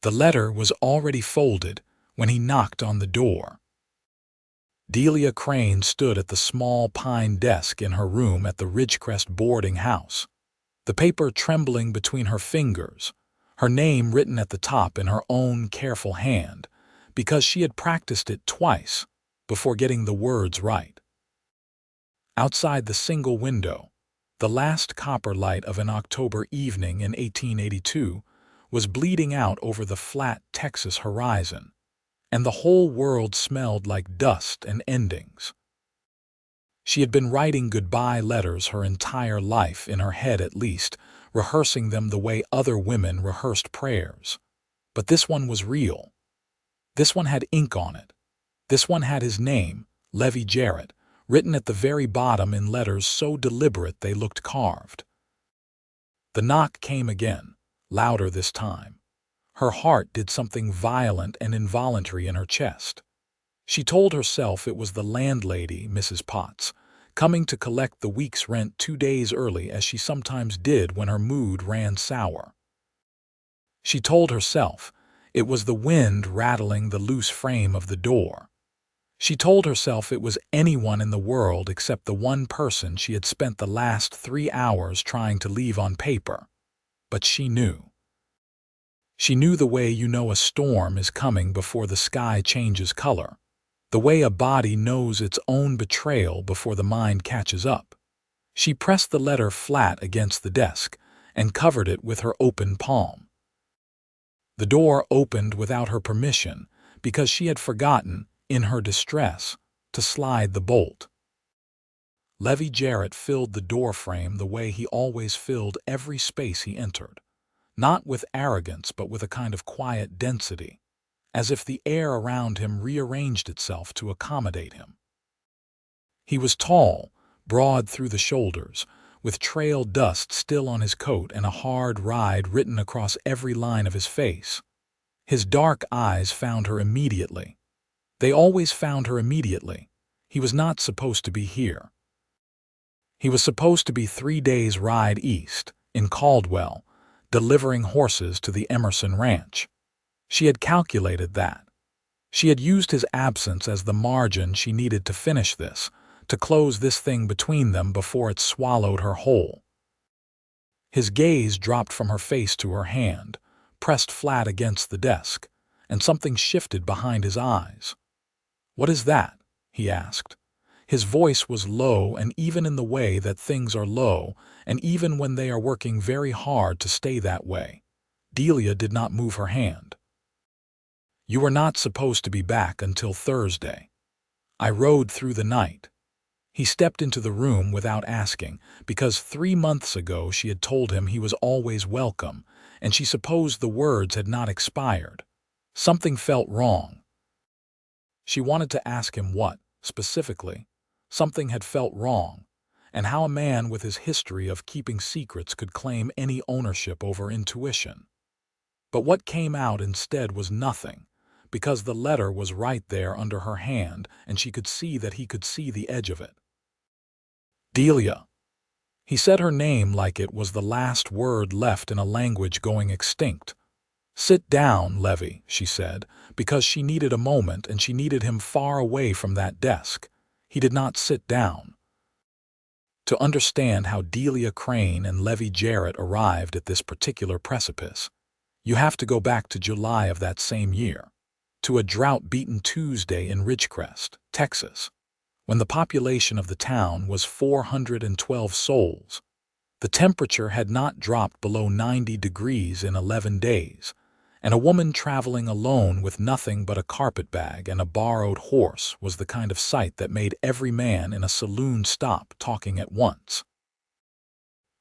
The letter was already folded when he knocked on the door. Delia Crane stood at the small pine desk in her room at the Ridgecrest boarding house, the paper trembling between her fingers, her name written at the top in her own careful hand, because she had practiced it twice before getting the words right. Outside the single window, the last copper light of an October evening in 1882 was bleeding out over the flat Texas horizon, and the whole world smelled like dust and endings. She had been writing goodbye letters her entire life, in her head at least, rehearsing them the way other women rehearsed prayers. But this one was real. This one had ink on it. This one had his name, Levi Jarrett, written at the very bottom in letters so deliberate they looked carved. The knock came again, louder this time. Her heart did something violent and involuntary in her chest. She told herself it was the landlady, Mrs. Potts, coming to collect the week's rent 2 days early, as she sometimes did when her mood ran sour. She told herself it was the wind rattling the loose frame of the door. She told herself it was anyone in the world except the one person she had spent the last 3 hours trying to leave on paper. But she knew. She knew the way you know a storm is coming before the sky changes color, the way a body knows its own betrayal before the mind catches up. She pressed the letter flat against the desk and covered it with her open palm. The door opened without her permission because she had forgotten, in her distress, to slide the bolt. Levi Jarrett filled the doorframe the way he always filled every space he entered, not with arrogance but with a kind of quiet density, as if the air around him rearranged itself to accommodate him. He was tall, broad through the shoulders, with trail dust still on his coat and a hard ride written across every line of his face. His dark eyes found her immediately. They always found her immediately. He was not supposed to be here. He was supposed to be 3 days' ride east, in Caldwell, delivering horses to the Emerson Ranch. She had calculated that. She had used his absence as the margin she needed to finish this, to close this thing between them before it swallowed her whole. His gaze dropped from her face to her hand, pressed flat against the desk, and something shifted behind his eyes. "What is that?" he asked. His voice was low, and even in the way that things are low, and even when they are working very hard to stay that way, Delia did not move her hand. "You are not supposed to be back until Thursday. I rode through the night." He stepped into the room without asking, because 3 months ago she had told him he was always welcome, and she supposed the words had not expired. Something felt wrong. She wanted to ask him what, specifically, something had felt wrong, and how a man with his history of keeping secrets could claim any ownership over intuition. But what came out instead was nothing, because the letter was right there under her hand, and she could see that he could see the edge of it. "Delia." He said her name like it was the last word left in a language going extinct. "Sit down, Levi," she said, because she needed a moment and she needed him far away from that desk. He did not sit down. To understand how Delia Crane and Levi Jarrett arrived at this particular precipice, you have to go back to July of that same year, to a drought-beaten Tuesday in Ridgecrest, Texas, when the population of the town was 412 souls. The temperature had not dropped below 90 degrees in 11 days, and a woman traveling alone with nothing but a carpetbag and a borrowed horse was the kind of sight that made every man in a saloon stop talking at once.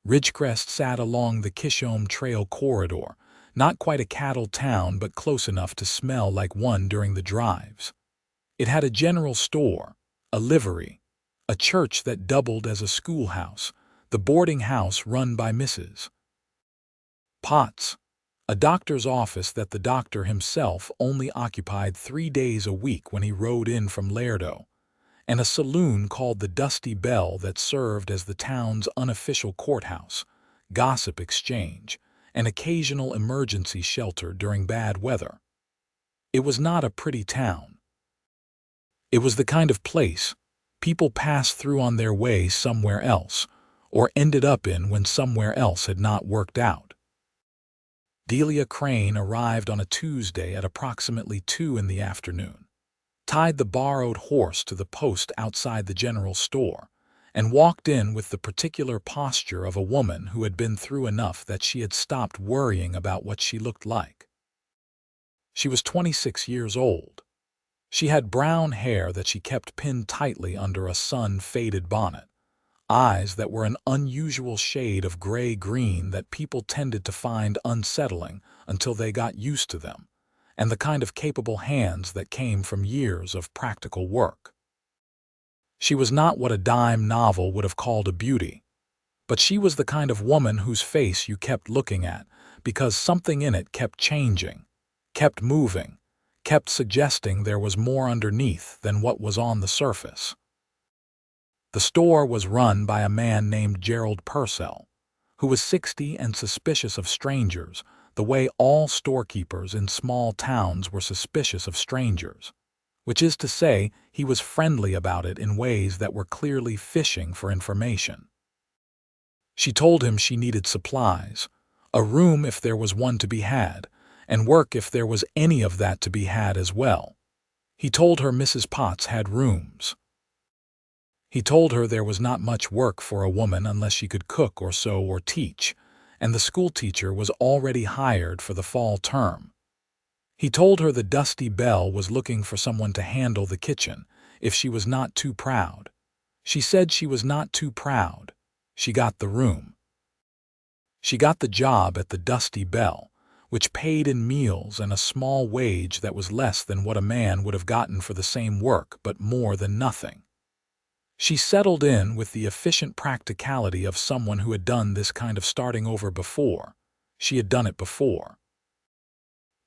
Ridgecrest sat along the Kishome Trail corridor, not quite a cattle town but close enough to smell like one during the drives. It had a general store, a livery, a church that doubled as a schoolhouse, the boarding house run by Mrs. Potts, a doctor's office that the doctor himself only occupied 3 days a week when he rode in from Laredo, and a saloon called the Dusty Bell that served as the town's unofficial courthouse, gossip exchange, an occasional emergency shelter during bad weather. It was not a pretty town. It was the kind of place people passed through on their way somewhere else, or ended up in when somewhere else had not worked out. Delia Crane arrived on a Tuesday at approximately 2 in the afternoon, tied the borrowed horse to the post outside the general store, and walked in with the particular posture of a woman who had been through enough that she had stopped worrying about what she looked like. She was 26 years old. She had brown hair that she kept pinned tightly under a sun-faded bonnet, eyes that were an unusual shade of gray-green that people tended to find unsettling until they got used to them, and the kind of capable hands that came from years of practical work. She was not what a dime novel would have called a beauty, but she was the kind of woman whose face you kept looking at because something in it kept changing, kept moving, kept suggesting there was more underneath than what was on the surface. The store was run by a man named Gerald Purcell, who was 60 and suspicious of strangers, the way all storekeepers in small towns were suspicious of strangers, which is to say, he was friendly about it in ways that were clearly fishing for information. She told him she needed supplies, a room if there was one to be had, and work if there was any of that to be had as well. He told her Mrs. Potts had rooms. He told her there was not much work for a woman unless she could cook or sew or teach, and the schoolteacher was already hired for the fall term. He told her the Dusty Belle was looking for someone to handle the kitchen, if she was not too proud. She said she was not too proud. She got the room. She got the job at the Dusty Belle, which paid in meals and a small wage that was less than what a man would have gotten for the same work, but more than nothing. She settled in with the efficient practicality of someone who had done this kind of starting over before. She had done it before.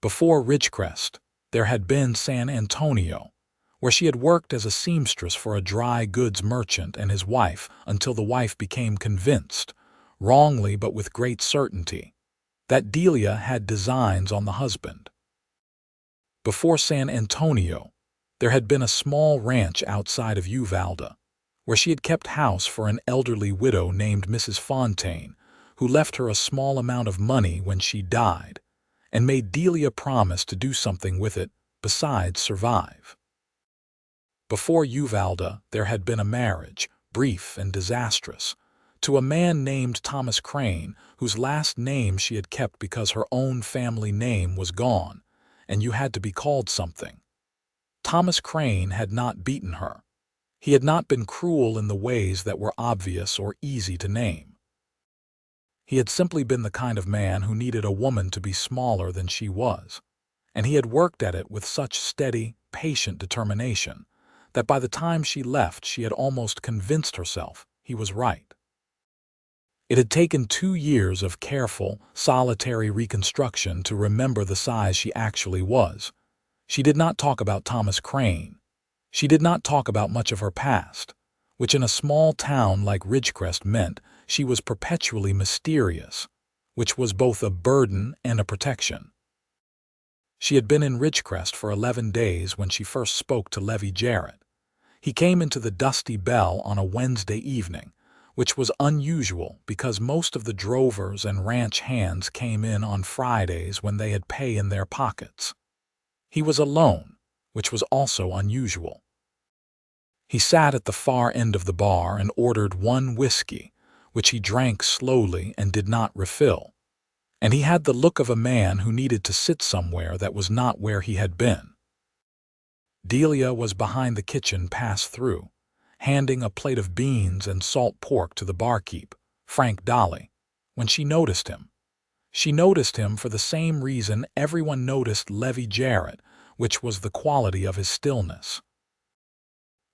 Before Ridgecrest, there had been San Antonio, where she had worked as a seamstress for a dry goods merchant and his wife until the wife became convinced, wrongly but with great certainty, that Delia had designs on the husband. Before San Antonio, there had been a small ranch outside of Uvalde, where she had kept house for an elderly widow named Mrs. Fontaine, who left her a small amount of money when she died, and made Delia promise to do something with it besides survive. Before Uvalde, there had been a marriage, brief and disastrous, to a man named Thomas Crane, whose last name she had kept because her own family name was gone, and you had to be called something. Thomas Crane had not beaten her. He had not been cruel in the ways that were obvious or easy to name. He had simply been the kind of man who needed a woman to be smaller than she was, and he had worked at it with such steady, patient determination that by the time she left she had almost convinced herself he was right. It had taken 2 years of careful, solitary reconstruction to remember the size she actually was. She did not talk about Thomas Crane. She did not talk about much of her past, which in a small town like Ridgecrest meant she was perpetually mysterious, which was both a burden and a protection. She had been in Ridgecrest for 11 days when she first spoke to Levi Jarrett. He came into the Dusty Belle on a Wednesday evening, which was unusual because most of the drovers and ranch hands came in on Fridays when they had pay in their pockets. He was alone, which was also unusual. He sat at the far end of the bar and ordered 1 whiskey, which he drank slowly and did not refill, and he had the look of a man who needed to sit somewhere that was not where he had been. Delia was behind the kitchen pass-through, handing a plate of beans and salt pork to the barkeep, Frank Dolly, when she noticed him. She noticed him for the same reason everyone noticed Levi Jarrett, which was the quality of his stillness.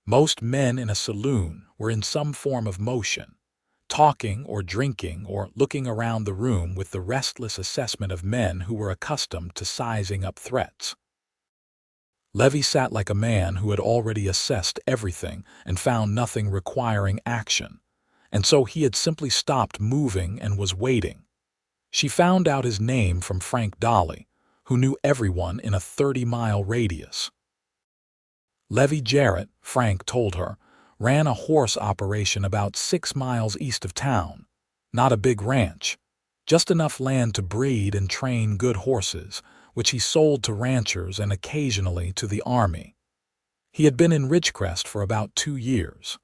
Most men in a saloon were in some form of motion, talking or drinking or looking around the room with the restless assessment of men who were accustomed to sizing up threats. Levi sat like a man who had already assessed everything and found nothing requiring action, and so he had simply stopped moving and was waiting. She found out his name from Frank Dolly, who knew everyone in a 30-mile radius. Levy Jarrett, Frank told her, ran a horse operation about 6 miles east of town. Not a big ranch, just enough land to breed and train good horses, which he sold to ranchers and occasionally to the army. He had been in Ridgecrest for about 2 years.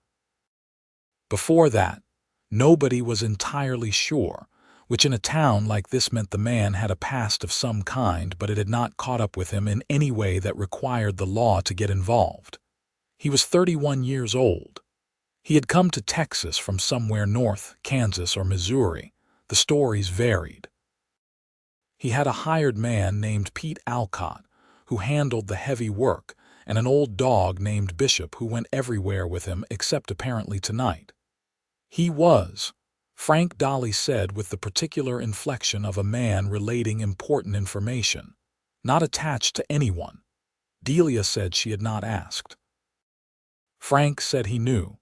Before that, nobody was entirely sure, which in a town like this meant the man had a past of some kind, but it had not caught up with him in any way that required the law to get involved. He was 31 years old. He had come to Texas from somewhere north, Kansas or Missouri. The stories varied. He had a hired man named Pete Alcott, who handled the heavy work, and an old dog named Bishop who went everywhere with him except apparently tonight. He was, Frank Dolly said with the particular inflection of a man relating important information, not attached to anyone. Delia said she had not asked. Frank said he knew.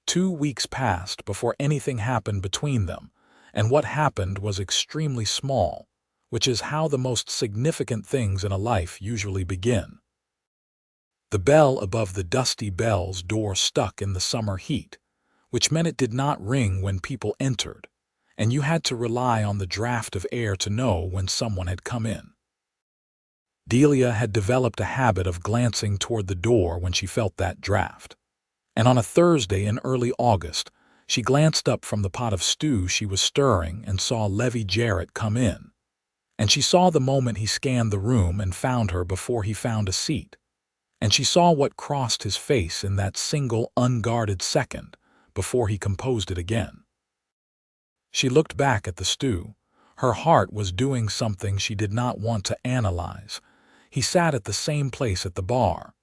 2 weeks passed before anything happened between them, and what happened was extremely small, which is how the most significant things in a life usually begin. The bell above the Dusty Bell's door stuck in the summer heat, which meant it did not ring when people entered, and you had to rely on the draft of air to know when someone had come in. Delia had developed a habit of glancing toward the door when she felt that draft, and on a Thursday in early August, she glanced up from the pot of stew she was stirring and saw Levy Jarrett come in, and she saw the moment he scanned the room and found her before he found a seat, and she saw what crossed his face in that single unguarded second before he composed it again. She looked back at the stew. Her heart was doing something she did not want to analyze. He sat at the same place at the bar.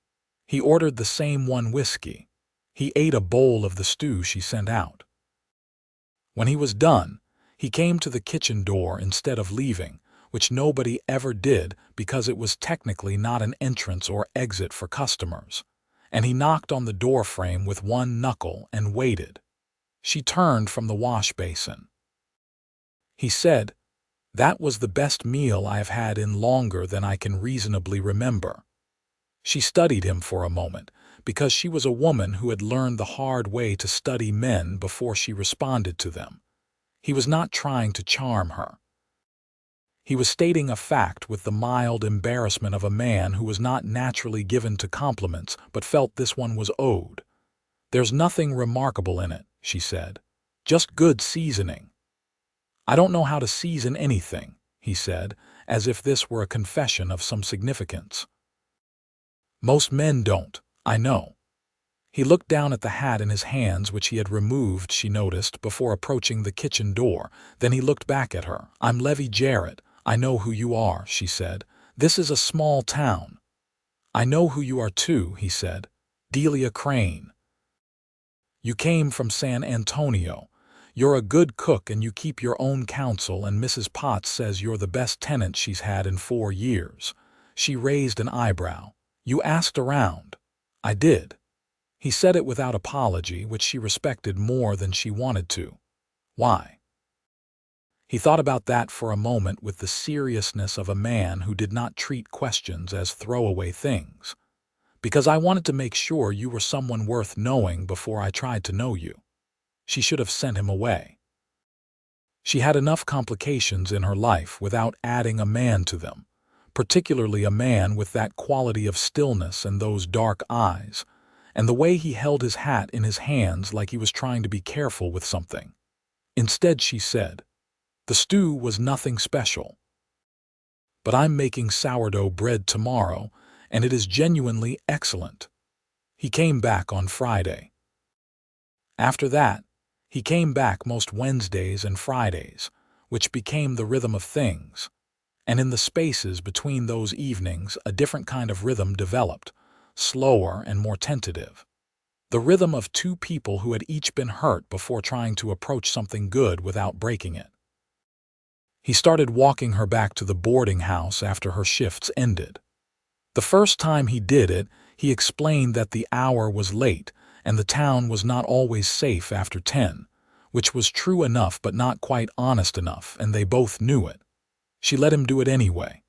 He ordered the same one whiskey. He ate a bowl of the stew she sent out. When he was done, he came to the kitchen door instead of leaving, which nobody ever did because it was technically not an entrance or exit for customers, and he knocked on the door frame with one knuckle and waited. She turned from the wash basin. He said, "That was the best meal I have had in longer than I can reasonably remember." She studied him for a moment, because she was a woman who had learned the hard way to study men before she responded to them. He was not trying to charm her. He was stating a fact with the mild embarrassment of a man who was not naturally given to compliments but felt this one was owed. "There's nothing remarkable in it," she said. "Just good seasoning." "I don't know how to season anything," he said, as if this were a confession of some significance. "Most men don't, I know." He looked down at the hat in his hands which he had removed, she noticed, before approaching the kitchen door. Then he looked back at her. "I'm Levy Jarrett. I know who you are," she said. "This is a small town." "I know who you are too," he said. "Delia Crane. You came from San Antonio. You're a good cook and you keep your own counsel, and Mrs. Potts says you're the best tenant she's had in 4 years. She raised an eyebrow. "You asked around." "I did." He said it without apology, which she respected more than she wanted to. "Why?" He thought about that for a moment with the seriousness of a man who did not treat questions as throwaway things. "Because I wanted to make sure you were someone worth knowing before I tried to know you." She should have sent him away. She had enough complications in her life without adding a man to them, particularly a man with that quality of stillness and those dark eyes, and the way he held his hat in his hands like he was trying to be careful with something. Instead, she said, "The stew was nothing special. But I'm making sourdough bread tomorrow, and it is genuinely excellent." He came back on Friday. After that, he came back most Wednesdays and Fridays, which became the rhythm of things. And in the spaces between those evenings, a different kind of rhythm developed, slower and more tentative. The rhythm of 2 people who had each been hurt before trying to approach something good without breaking it. He started walking her back to the boarding house after her shifts ended. The first time he did it, he explained that the hour was late and the town was not always safe after 10, which was true enough but not quite honest enough, and they both knew it. She let him do it anyway.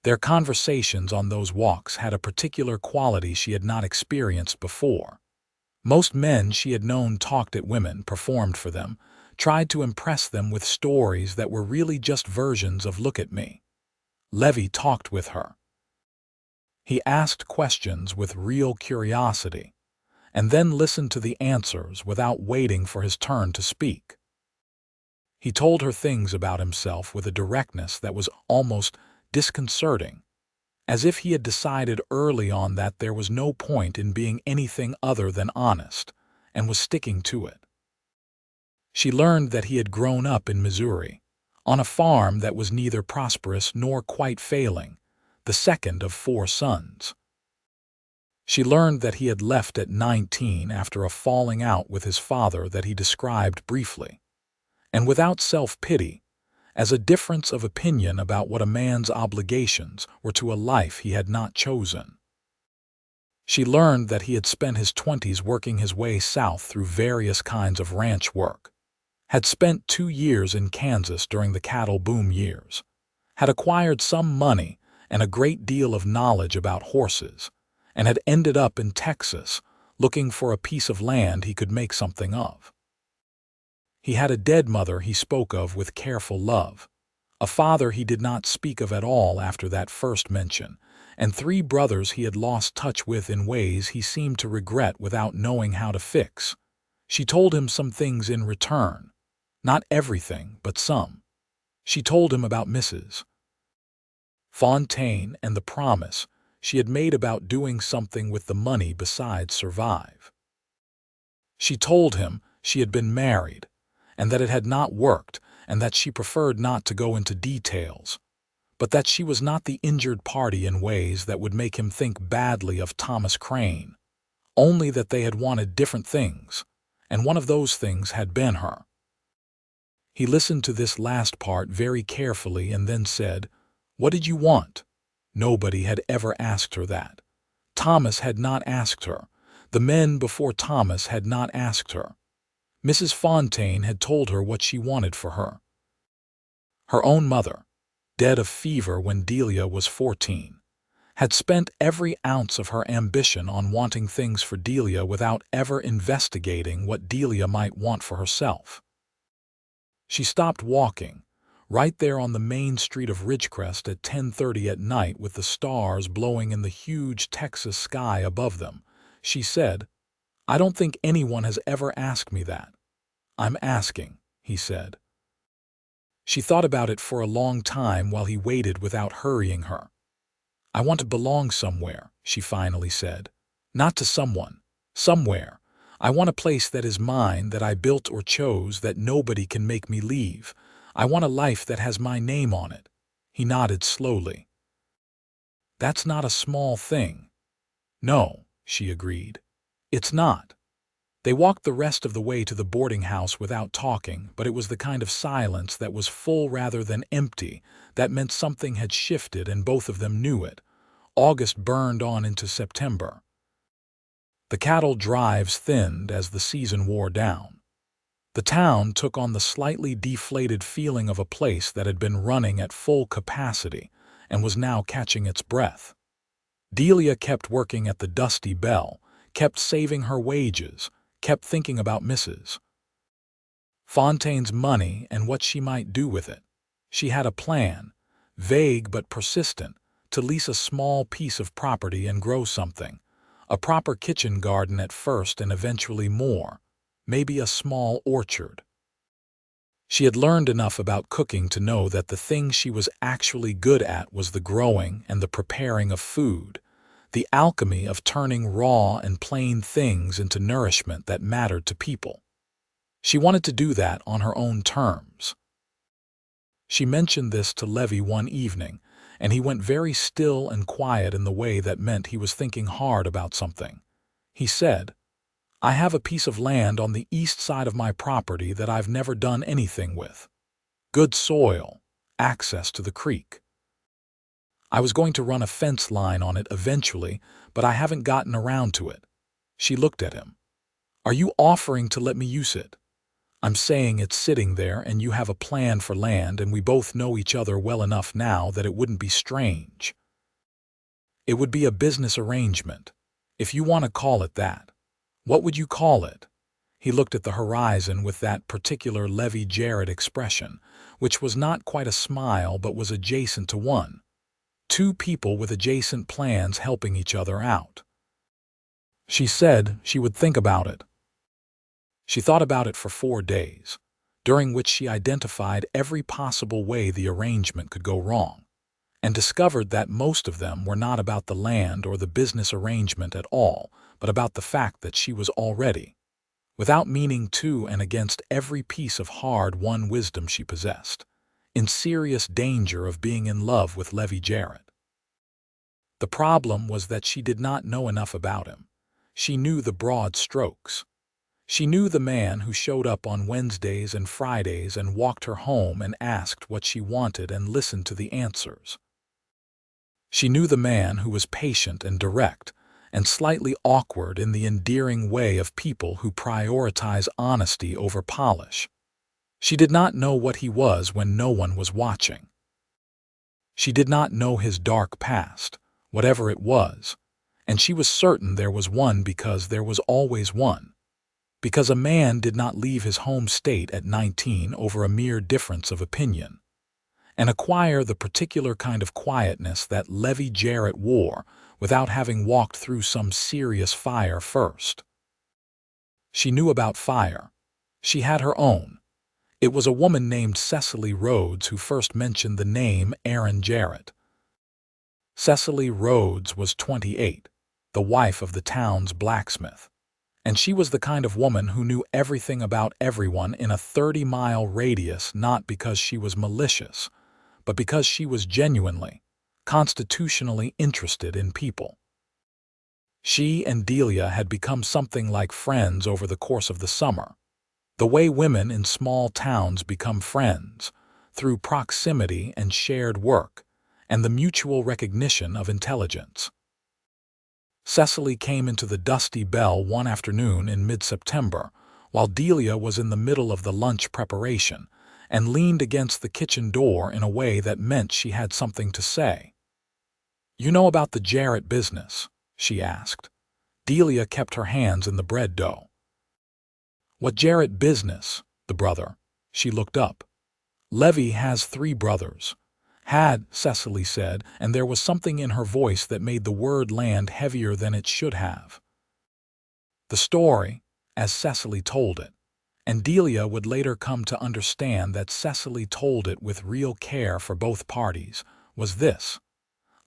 Their conversations on those walks had a particular quality she had not experienced before. Most men she had known talked at women, performed for them, tried to impress them with stories that were really just versions of "look at me." Levy talked with her. He asked questions with real curiosity, and then listened to the answers without waiting for his turn to speak. He told her things about himself with a directness that was almost disconcerting, as if he had decided early on that there was no point in being anything other than honest, and was sticking to it. She learned that he had grown up in Missouri, on a farm that was neither prosperous nor quite failing, the second of 4 sons. She learned that he had left at 19 after a falling out with his father that he described briefly, and without self-pity, as a difference of opinion about what a man's obligations were to a life he had not chosen. She learned that he had spent his 20s working his way south through various kinds of ranch work, had spent 2 years in Kansas during the cattle boom years, had acquired some money and a great deal of knowledge about horses, and had ended up in Texas looking for a piece of land he could make something of. He had a dead mother he spoke of with careful love, a father he did not speak of at all after that first mention, and 3 brothers he had lost touch with in ways he seemed to regret without knowing how to fix. She told him some things in return. Not everything, but some. She told him about Mrs. Fontaine and the promise she had made about doing something with the money besides survive. She told him she had been married, and that it had not worked, and that she preferred not to go into details, but that she was not the injured party in ways that would make him think badly of Thomas Crane, only that they had wanted different things, and one of those things had been her. He listened to this last part very carefully and then said, "What did you want?" Nobody had ever asked her that. Thomas had not asked her. The men before Thomas had not asked her. Mrs. Fontaine had told her what she wanted for her. Her own mother, dead of fever when Delia was 14, had spent every ounce of her ambition on wanting things for Delia without ever investigating what Delia might want for herself. She stopped walking, right there on the main street of Ridgecrest at 10:30 at night with the stars blowing in the huge Texas sky above them. She said, "I don't think anyone has ever asked me that." "I'm asking," he said. She thought about it for a long time while he waited without hurrying her. "I want to belong somewhere," she finally said. "Not to someone. Somewhere. I want a place that is mine, that I built or chose, that nobody can make me leave. I want a life that has my name on it." He nodded slowly. "That's not a small thing." "No," she agreed. "It's not." They walked the rest of the way to the boarding house without talking, but it was the kind of silence that was full rather than empty, that meant something had shifted and both of them knew it. August burned on into September. The cattle drives thinned as the season wore down. The town took on the slightly deflated feeling of a place that had been running at full capacity and was now catching its breath. Delia kept working at the Dusty Bell, kept saving her wages, kept thinking about Mrs. Fontaine's money and what she might do with it. She had a plan, vague but persistent, to lease a small piece of property and grow something, a proper kitchen garden at first and eventually more, maybe a small orchard. She had learned enough about cooking to know that the thing she was actually good at was the growing and the preparing of food, the alchemy of turning raw and plain things into nourishment that mattered to people. She wanted to do that on her own terms. She mentioned this to Levy one evening, and he went very still and quiet in the way that meant he was thinking hard about something. He said, "I have a piece of land on the east side of my property that I've never done anything with. Good soil, access to the creek. I was going to run a fence line on it eventually, but I haven't gotten around to it." She looked at him. "Are you offering to let me use it?" I'm saying it's sitting there and you have a plan for land and we both know each other well enough now that it wouldn't be strange. It would be a business arrangement, if you want to call it that. What would you call it? He looked at the horizon with that particular Levy Jarrett expression, which was not quite a smile but was adjacent to one. Two people with adjacent plans helping each other out. She said she would think about it. She thought about it for 4 days, during which she identified every possible way the arrangement could go wrong, and discovered that most of them were not about the land or the business arrangement at all, but about the fact that she was already, without meaning to and against every piece of hard-won wisdom she possessed, in serious danger of being in love with Levy Jarrett. The problem was that she did not know enough about him. She knew the broad strokes. She knew the man who showed up on Wednesdays and Fridays and walked her home and asked what she wanted and listened to the answers. She knew the man who was patient and direct and slightly awkward in the endearing way of people who prioritize honesty over polish. She did not know what he was when no one was watching. She did not know his dark past, whatever it was, and she was certain there was one because there was always one. Because a man did not leave his home state at 19 over a mere difference of opinion, and acquire the particular kind of quietness that Levy Jarrett wore without having walked through some serious fire first. She knew about fire. She had her own. It was a woman named Cecily Rhodes who first mentioned the name Aaron Jarrett. Cecily Rhodes was 28, the wife of the town's blacksmith. And she was the kind of woman who knew everything about everyone in a 30-mile radius, not because she was malicious, but because she was genuinely, constitutionally interested in people. She and Delia had become something like friends over the course of the summer, the way women in small towns become friends, through proximity and shared work, and the mutual recognition of intelligence. Cecily came into the Dusty Bell one afternoon in mid-September, while Delia was in the middle of the lunch preparation, and leaned against the kitchen door in a way that meant she had something to say. "You know about the Jarrett business?" she asked. Delia kept her hands in the bread dough. "What Jarrett business?" "The brother." She looked up. "Levy has 3 brothers." "Had," Cecily said, and there was something in her voice that made the word land heavier than it should have. The story, as Cecily told it, and Delia would later come to understand that Cecily told it with real care for both parties, was this.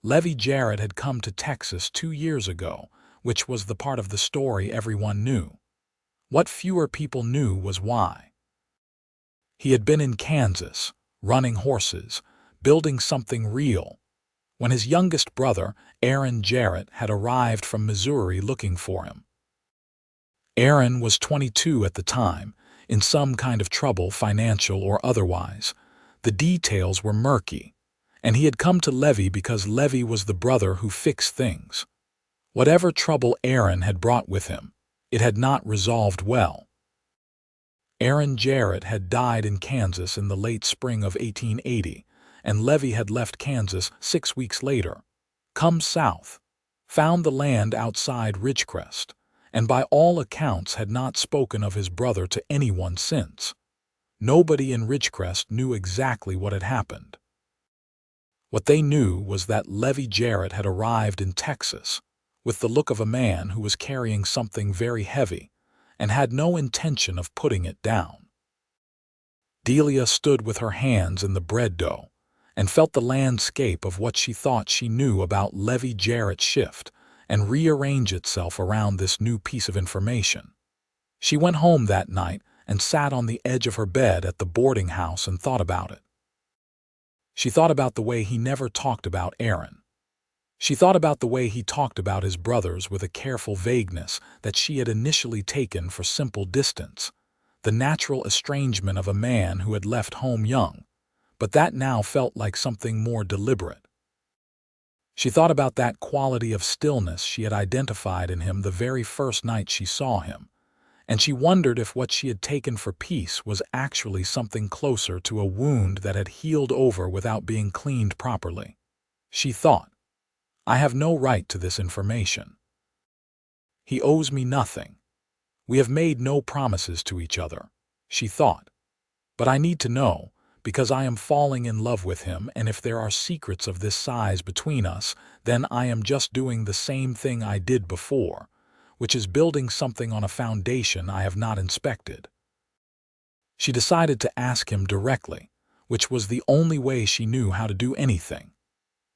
Levy Jarrett had come to Texas 2 years ago, which was the part of the story everyone knew. What fewer people knew was why. He had been in Kansas, running horses, building something real, when his youngest brother, Aaron Jarrett, had arrived from Missouri looking for him. Aaron was 22 at the time, in some kind of trouble, financial or otherwise. The details were murky, and he had come to Levy because Levy was the brother who fixed things. Whatever trouble Aaron had brought with him, it had not resolved well. Aaron Jarrett had died in Kansas in the late spring of 1880, and Levy had left Kansas 6 weeks later, come south, found the land outside Ridgecrest, and by all accounts had not spoken of his brother to anyone since. Nobody in Ridgecrest knew exactly what had happened. What they knew was that Levy Jarrett had arrived in Texas with the look of a man who was carrying something very heavy and had no intention of putting it down. Delia stood with her hands in the bread dough and felt the landscape of what she thought she knew about Levy Jarrett shift and rearrange itself around this new piece of information. She went home that night and sat on the edge of her bed at the boarding house and thought about it. She thought about the way he never talked about Aaron. She thought about the way he talked about his brothers with a careful vagueness that she had initially taken for simple distance, the natural estrangement of a man who had left home young, but that now felt like something more deliberate. She thought about that quality of stillness she had identified in him the very first night she saw him, and she wondered if what she had taken for peace was actually something closer to a wound that had healed over without being cleaned properly. She thought, I have no right to this information. He owes me nothing. We have made no promises to each other, she thought. But I need to know, because I am falling in love with him, and if there are secrets of this size between us, then I am just doing the same thing I did before, which is building something on a foundation I have not inspected. She decided to ask him directly, which was the only way she knew how to do anything.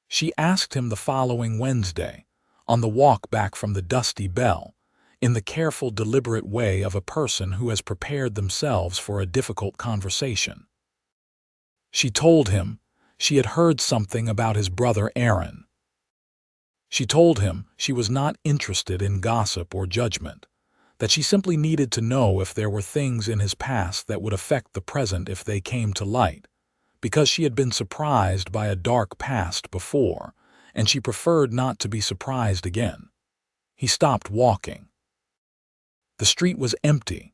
She asked him the following Wednesday, on the walk back from the Dusty Bell, in the careful, deliberate way of a person who has prepared themselves for a difficult conversation. She told him she had heard something about his brother Aaron. She told him she was not interested in gossip or judgment, that she simply needed to know if there were things in his past that would affect the present if they came to light, because she had been surprised by a dark past before, and she preferred not to be surprised again. He stopped walking. The street was empty.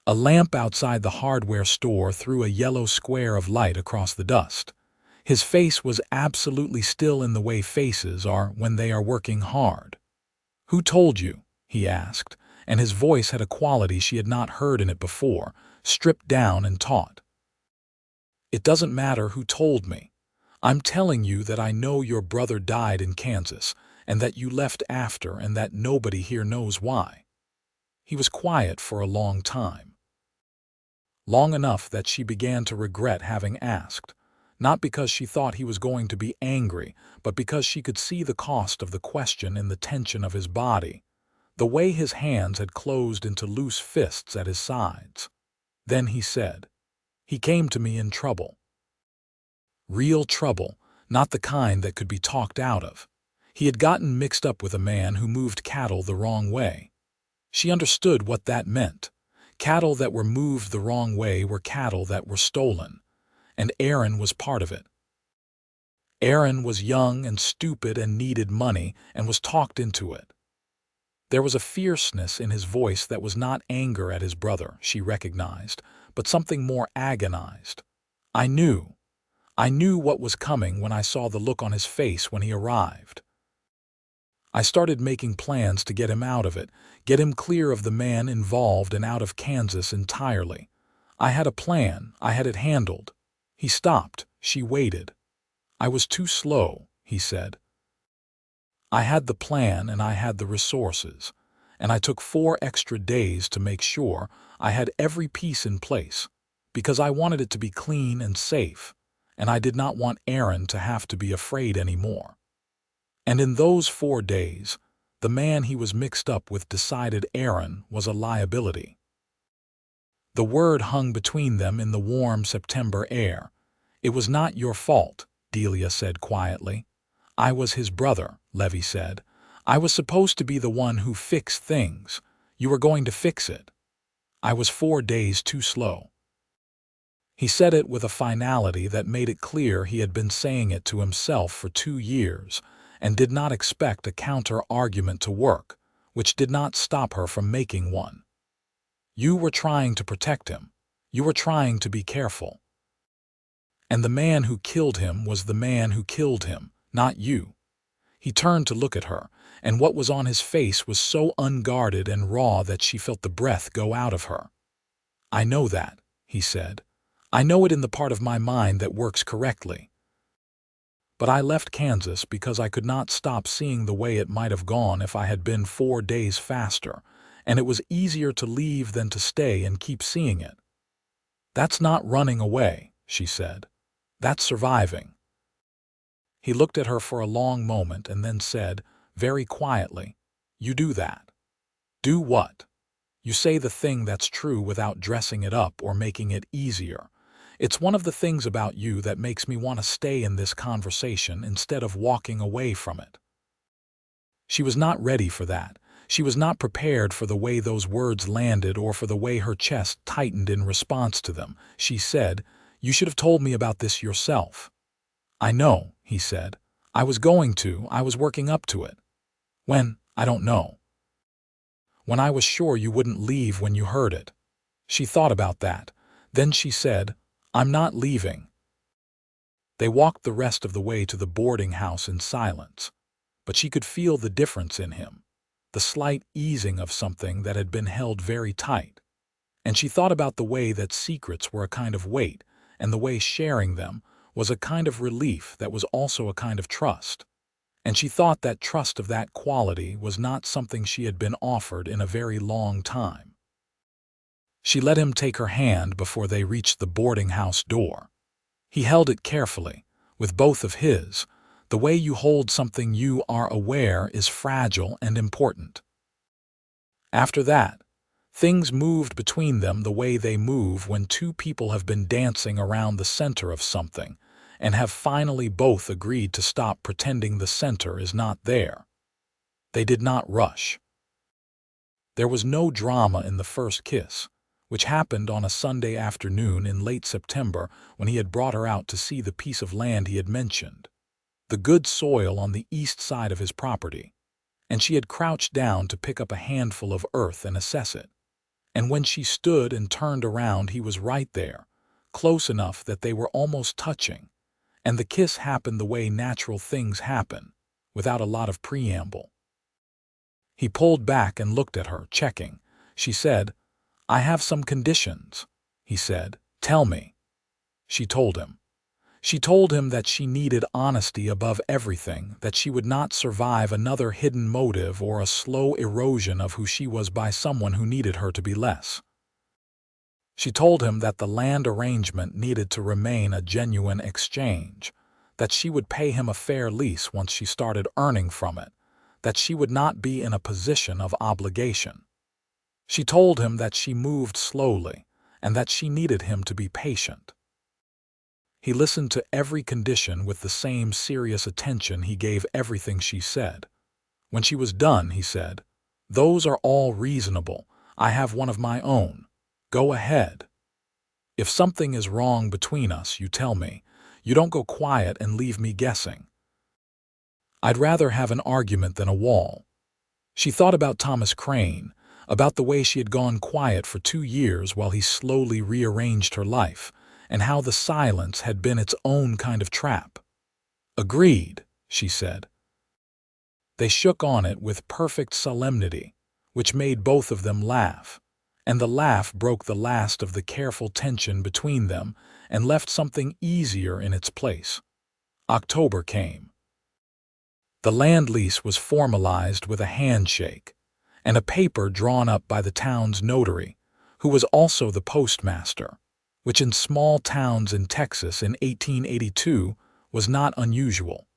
A lamp outside the hardware store threw a yellow square of light across the dust. His face was absolutely still in the way faces are when they are working hard. "Who told you?" he asked, and his voice had a quality she had not heard in it before, stripped down and taut. "It doesn't matter who told me. I'm telling you that I know your brother died in Kansas, and that you left after, and that nobody here knows why." He was quiet for a long time. Long enough that she began to regret having asked, not because she thought he was going to be angry, but because she could see the cost of the question in the tension of his body, the way his hands had closed into loose fists at his sides. Then he said, "He came to me in trouble." Real trouble, not the kind that could be talked out of. He had gotten mixed up with a man who moved cattle the wrong way. She understood what that meant. Cattle that were moved the wrong way were cattle that were stolen, and Aaron was part of it. Aaron was young and stupid and needed money and was talked into it. There was a fierceness in his voice that was not anger at his brother, she recognized, but something more agonized. I knew what was coming when I saw the look on his face when he arrived. I started making plans to get him out of it, get him clear of the man involved and out of Kansas entirely. I had a plan, I had it handled. He stopped, she waited. I was too slow, he said. I had the plan and I had the resources, and I took 4 extra days to make sure I had every piece in place, because I wanted it to be clean and safe, and I did not want Aaron to have to be afraid anymore. And in those 4 days, the man he was mixed up with decided Aaron was a liability. The word hung between them in the warm September air. "It was not your fault," Delia said quietly. "I was his brother," Levy said. "I was supposed to be the one who fixed things. You were going to fix it. I was 4 days too slow." He said it with a finality that made it clear he had been saying it to himself for 2 years, and did not expect a counter-argument to work, which did not stop her from making one. "You were trying to protect him. You were trying to be careful. And the man who killed him was the man who killed him, not you." He turned to look at her, and what was on his face was so unguarded and raw that she felt the breath go out of her. "I know that," he said. "I know it in the part of my mind that works correctly. But I left Kansas because I could not stop seeing the way it might have gone if I had been 4 days faster, and it was easier to leave than to stay and keep seeing it." "That's not running away," she said. "That's surviving." He looked at her for a long moment and then said, very quietly, "You do that." "Do what?" "You say the thing that's true without dressing it up or making it easier. It's one of the things about you that makes me want to stay in this conversation instead of walking away from it." She was not ready for that. She was not prepared for the way those words landed or for the way her chest tightened in response to them. She said, "You should have told me about this yourself." "I know," he said. I was working up to it." "When? I don't know." When I was sure you wouldn't leave when you heard it." She thought about that. Then she said, "I'm not leaving." They walked the rest of the way to the boarding house in silence, but she could feel the difference in him, the slight easing of something that had been held very tight. And she thought about the way that secrets were a kind of weight, and the way sharing them was a kind of relief that was also a kind of trust. And she thought that trust of that quality was not something she had been offered in a very long time. She let him take her hand before they reached the boarding house door. He held it carefully, with both of his. The way you hold something you are aware is fragile and important. After that, things moved between them the way they move when two people have been dancing around the center of something and have finally both agreed to stop pretending the center is not there. They did not rush. There was no drama in the first kiss, which happened on a Sunday afternoon in late September when he had brought her out to see the piece of land he had mentioned, the good soil on the east side of his property, and she had crouched down to pick up a handful of earth and assess it. And when she stood and turned around, he was right there, close enough that they were almost touching, and the kiss happened the way natural things happen, without a lot of preamble. He pulled back and looked at her, checking. She said, "I have some conditions," he said. "Tell me." She told him. She told him that she needed honesty above everything, that she would not survive another hidden motive or a slow erosion of who she was by someone who needed her to be less. She told him that the land arrangement needed to remain a genuine exchange, that she would pay him a fair lease once she started earning from it, that she would not be in a position of obligation. She told him that she moved slowly and that she needed him to be patient. He listened to every condition with the same serious attention he gave everything she said. When she was done, he said, "Those are all reasonable. I have one of my own. Go ahead. If something is wrong between us, you tell me. You don't go quiet and leave me guessing. I'd rather have an argument than a wall." She thought about Thomas Crane, about the way she had gone quiet for 2 years while he slowly rearranged her life, and how the silence had been its own kind of trap. "Agreed," she said. They shook on it with perfect solemnity, which made both of them laugh, and the laugh broke the last of the careful tension between them and left something easier in its place. October came. The land lease was formalized with a handshake, and a paper drawn up by the town's notary, who was also the postmaster, which in small towns in Texas in 1882 was not unusual.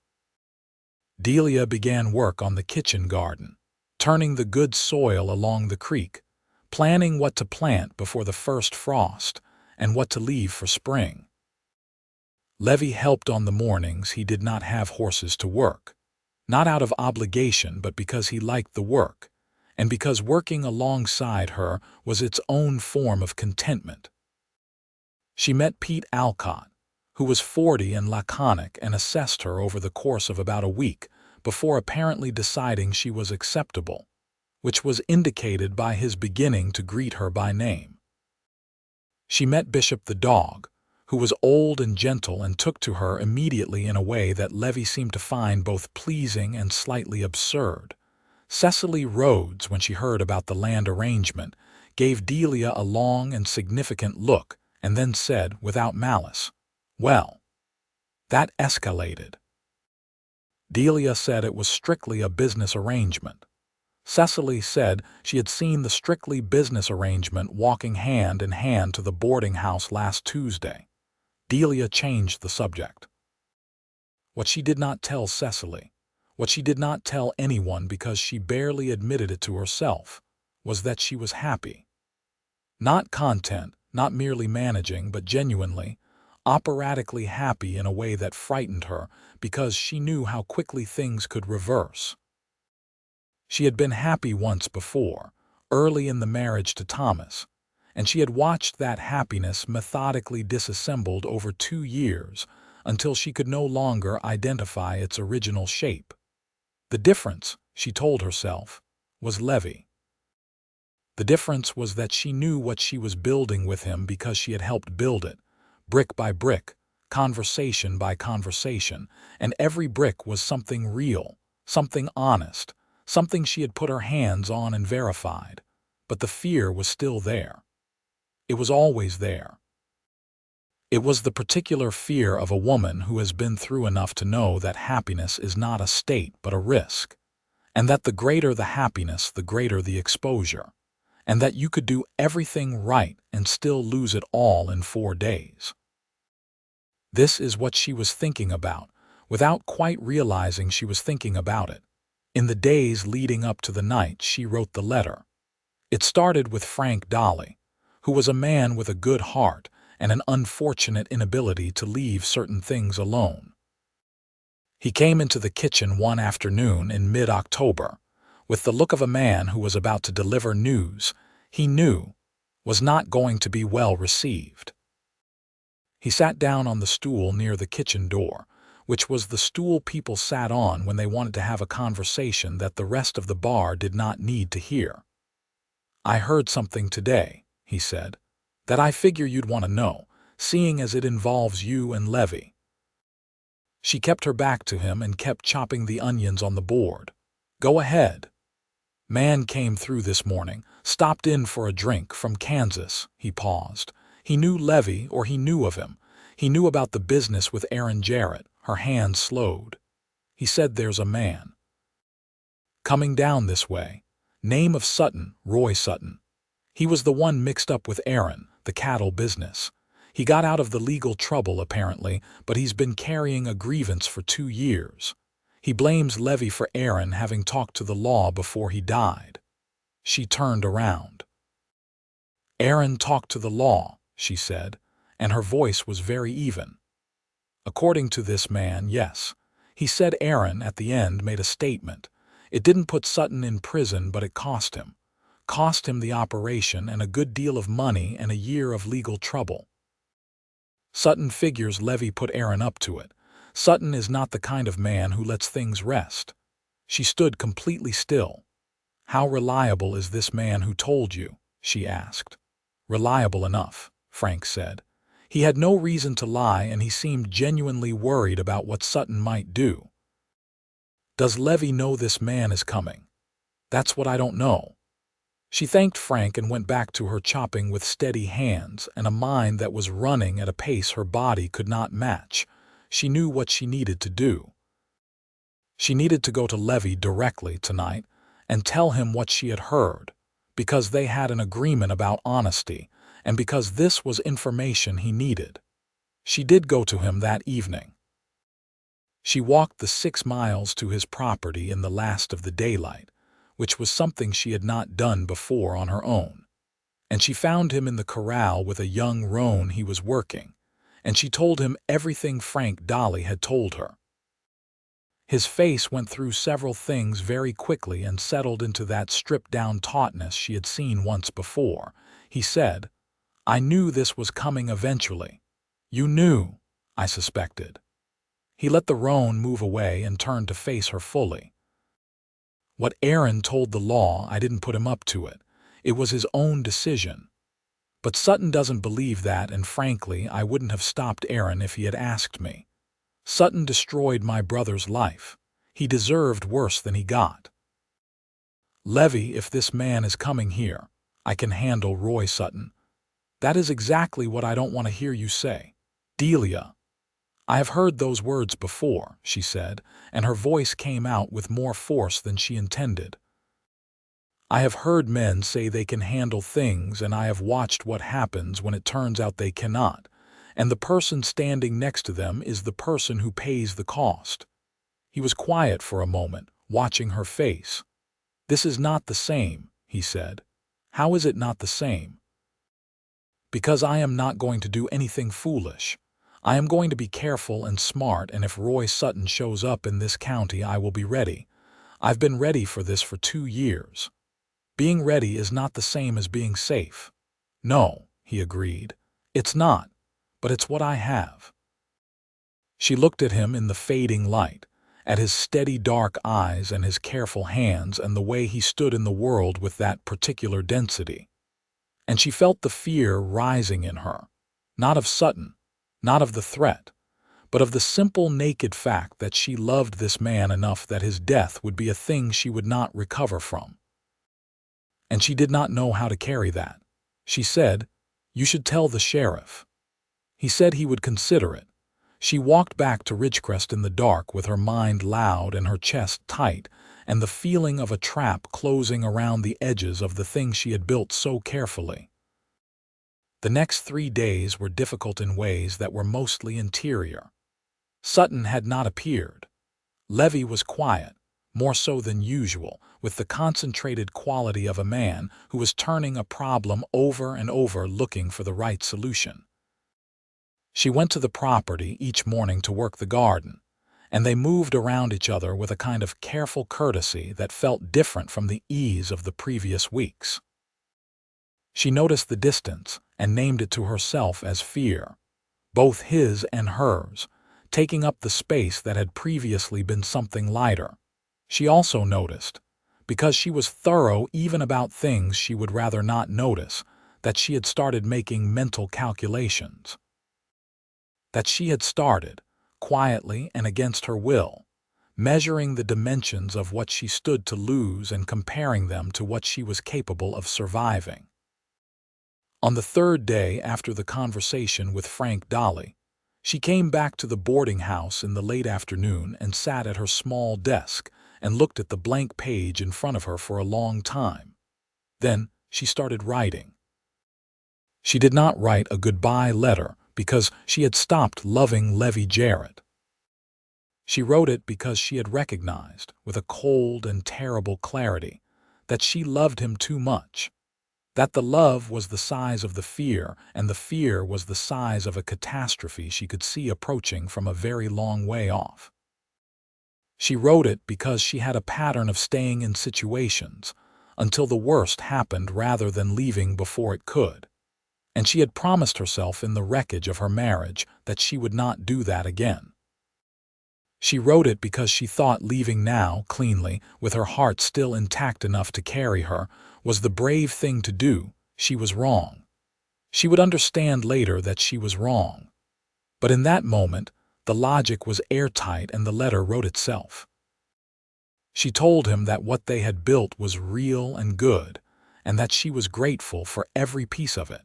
Delia began work on the kitchen garden, turning the good soil along the creek, planning what to plant before the first frost and what to leave for spring. Levy helped on the mornings he did not have horses to work, not out of obligation but because he liked the work, and because working alongside her was its own form of contentment. She met Pete Alcott, who was 40 and laconic, and assessed her over the course of about a week before apparently deciding she was acceptable, which was indicated by his beginning to greet her by name. She met Bishop the dog, who was old and gentle and took to her immediately in a way that Levy seemed to find both pleasing and slightly absurd. Cecily Rhodes, when she heard about the land arrangement, gave Delia a long and significant look and then said, without malice, "Well, that escalated." Delia said it was strictly a business arrangement. Cecily said she had seen the strictly business arrangement walking hand in hand to the boarding house last Tuesday. Delia changed the subject. What she did not tell Cecily, what she did not tell anyone because she barely admitted it to herself, was that she was happy. Not content, not merely managing, but genuinely, operatically happy in a way that frightened her because she knew how quickly things could reverse. She had been happy once before, early in the marriage to Thomas, and she had watched that happiness methodically disassembled over 2 years until she could no longer identify its original shape. The difference, she told herself, was Levy. The difference was that she knew what she was building with him because she had helped build it, brick by brick, conversation by conversation, and every brick was something real, something honest, something she had put her hands on and verified. But the fear was still there. It was always there. It was the particular fear of a woman who has been through enough to know that happiness is not a state but a risk, and that the greater the happiness, the greater the exposure, and that you could do everything right and still lose it all in 4 days. This is what she was thinking about, without quite realizing she was thinking about it. In the days leading up to the night she wrote the letter. It started with Frank Dolly, who was a man with a good heart and an unfortunate inability to leave certain things alone. He came into the kitchen one afternoon in mid-October, with the look of a man who was about to deliver news he knew was not going to be well received. He sat down on the stool near the kitchen door, which was the stool people sat on when they wanted to have a conversation that the rest of the bar did not need to hear. "I heard something today," he said, "that I figure you'd want to know, seeing as it involves you and Levy." She kept her back to him and kept chopping the onions on the board. "Go ahead." "Man came through this morning, stopped in for a drink from Kansas." He paused. He knew Levy, or he knew of him. He knew about the business with Aaron Jarrett. Her hand slowed. He said, "There's a man coming down this way. Name of Sutton, Roy Sutton. He was the one mixed up with Aaron, the cattle business. He got out of the legal trouble apparently, but he's been carrying a grievance for 2 years. He blames Levy for Aaron having talked to the law before he died." She turned around. "Aaron talked to the law," she said, and her voice was very even. "According to this man, yes. He said Aaron at the end made a statement. It didn't put Sutton in prison, but it cost him. Cost him the operation and a good deal of money and a year of legal trouble. Sutton figures Levy put Aaron up to it. Sutton is not the kind of man who lets things rest." She stood completely still. "How reliable is this man who told you?" she asked. "Reliable enough," Frank said. He had no reason to lie and he seemed genuinely worried about what Sutton might do. "Does Levy know this man is coming?" "That's what I don't know." She thanked Frank and went back to her chopping with steady hands and a mind that was running at a pace her body could not match. She knew what she needed to do. She needed to go to Levy directly tonight and tell him what she had heard, because they had an agreement about honesty, and because this was information he needed. She did go to him that evening. She walked the 6 miles to his property in the last of the daylight, which was something she had not done before on her own. And she found him in the corral with a young roan he was working, and she told him everything Frank Dolly had told her. His face went through several things very quickly and settled into that stripped-down tautness she had seen once before. He said, "I knew this was coming eventually." "You knew," I suspected. He let the roan move away and turned to face her fully. "What Aaron told the law, I didn't put him up to it. It was his own decision. But Sutton doesn't believe that, and frankly, I wouldn't have stopped Aaron if he had asked me. Sutton destroyed my brother's life. He deserved worse than he got. Levy, if this man is coming here, I can handle Roy Sutton." "That is exactly what I don't want to hear you say." "Delia." "I have heard those words before," she said, and her voice came out with more force than she intended. "I have heard men say they can handle things, and I have watched what happens when it turns out they cannot, and the person standing next to them is the person who pays the cost." He was quiet for a moment, watching her face. "This is not the same," he said. "How is it not the same?" "Because I am not going to do anything foolish. I am going to be careful and smart, and if Roy Sutton shows up in this county I will be ready. I've been ready for this for 2 years. Being ready is not the same as being safe." "No," he agreed. "It's not, but it's what I have." She looked at him in the fading light, at his steady dark eyes and his careful hands and the way he stood in the world with that particular density. And she felt the fear rising in her, not of Sutton, not of the threat, but of the simple naked fact that she loved this man enough that his death would be a thing she would not recover from. And she did not know how to carry that. She said, "You should tell the sheriff." He said he would consider it. She walked back to Ridgecrest in the dark with her mind loud and her chest tight, and the feeling of a trap closing around the edges of the thing she had built so carefully. The next 3 days were difficult in ways that were mostly interior. Sutton had not appeared. Levy was quiet, more so than usual, with the concentrated quality of a man who was turning a problem over and over looking for the right solution. She went to the property each morning to work the garden, and they moved around each other with a kind of careful courtesy that felt different from the ease of the previous weeks. She noticed the distance and named it to herself as fear, both his and hers, taking up the space that had previously been something lighter. She also noticed, because she was thorough even about things she would rather not notice, that she had started making mental calculations. That she had started, quietly and against her will, measuring the dimensions of what she stood to lose and comparing them to what she was capable of surviving. On the 3rd day after the conversation with Frank Dolly, she came back to the boarding house in the late afternoon and sat at her small desk and looked at the blank page in front of her for a long time. Then she started writing. She did not write a goodbye letter because she had stopped loving Levy Jarrett. She wrote it because she had recognized, with a cold and terrible clarity, that she loved him too much, that the love was the size of the fear, and the fear was the size of a catastrophe she could see approaching from a very long way off. She wrote it because she had a pattern of staying in situations until the worst happened rather than leaving before it could. And she had promised herself in the wreckage of her marriage that she would not do that again. She wrote it because she thought leaving now, cleanly, with her heart still intact enough to carry her, was the brave thing to do. She was wrong. She would understand later that she was wrong. But in that moment, the logic was airtight and the letter wrote itself. She told him that what they had built was real and good, and that she was grateful for every piece of it.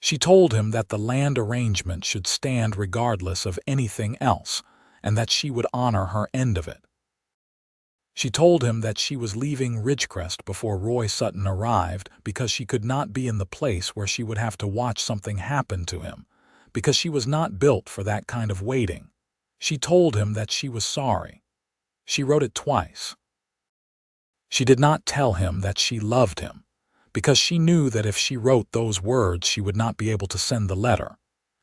She told him that the land arrangement should stand regardless of anything else, and that she would honor her end of it. She told him that she was leaving Ridgecrest before Roy Sutton arrived because she could not be in the place where she would have to watch something happen to him, because she was not built for that kind of waiting. She told him that she was sorry. She wrote it twice. She did not tell him that she loved him, because she knew that if she wrote those words she would not be able to send the letter,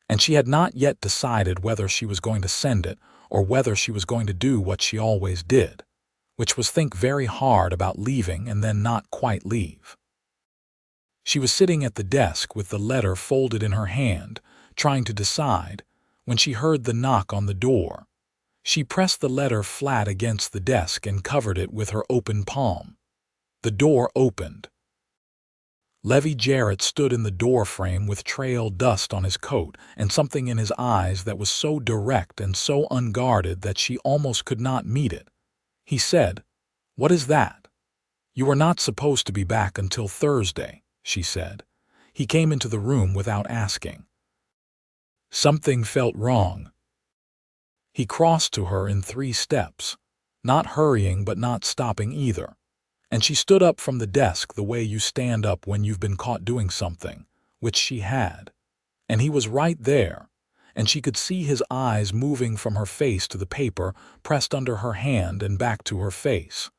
and she had not yet decided whether she was going to send it or whether she was going to do what she always did, which was think very hard about leaving and then not quite leave. She was sitting at the desk with the letter folded in her hand, trying to decide, when she heard the knock on the door. She pressed the letter flat against the desk and covered it with her open palm. The door opened. Levy Jarrett stood in the doorframe with trail dust on his coat and something in his eyes that was so direct and so unguarded that she almost could not meet it. He said, "What is that?" "You are not supposed to be back until Thursday," she said. He came into the room without asking. Something felt wrong. He crossed to her in 3 steps, not hurrying but not stopping either. And she stood up from the desk the way you stand up when you've been caught doing something, which she had. And he was right there, and she could see his eyes moving from her face to the paper pressed under her hand and back to her face.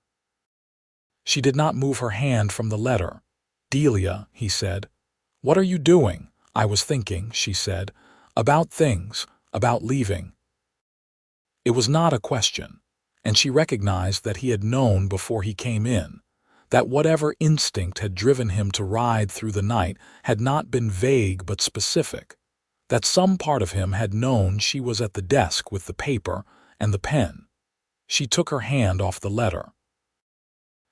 She did not move her hand from the letter. "Delia," he said. "What are you doing?" "I was thinking," she said, "about things, about leaving." It was not a question, and she recognized that he had known before he came in, that whatever instinct had driven him to ride through the night had not been vague but specific, that some part of him had known she was at the desk with the paper and the pen. She took her hand off the letter.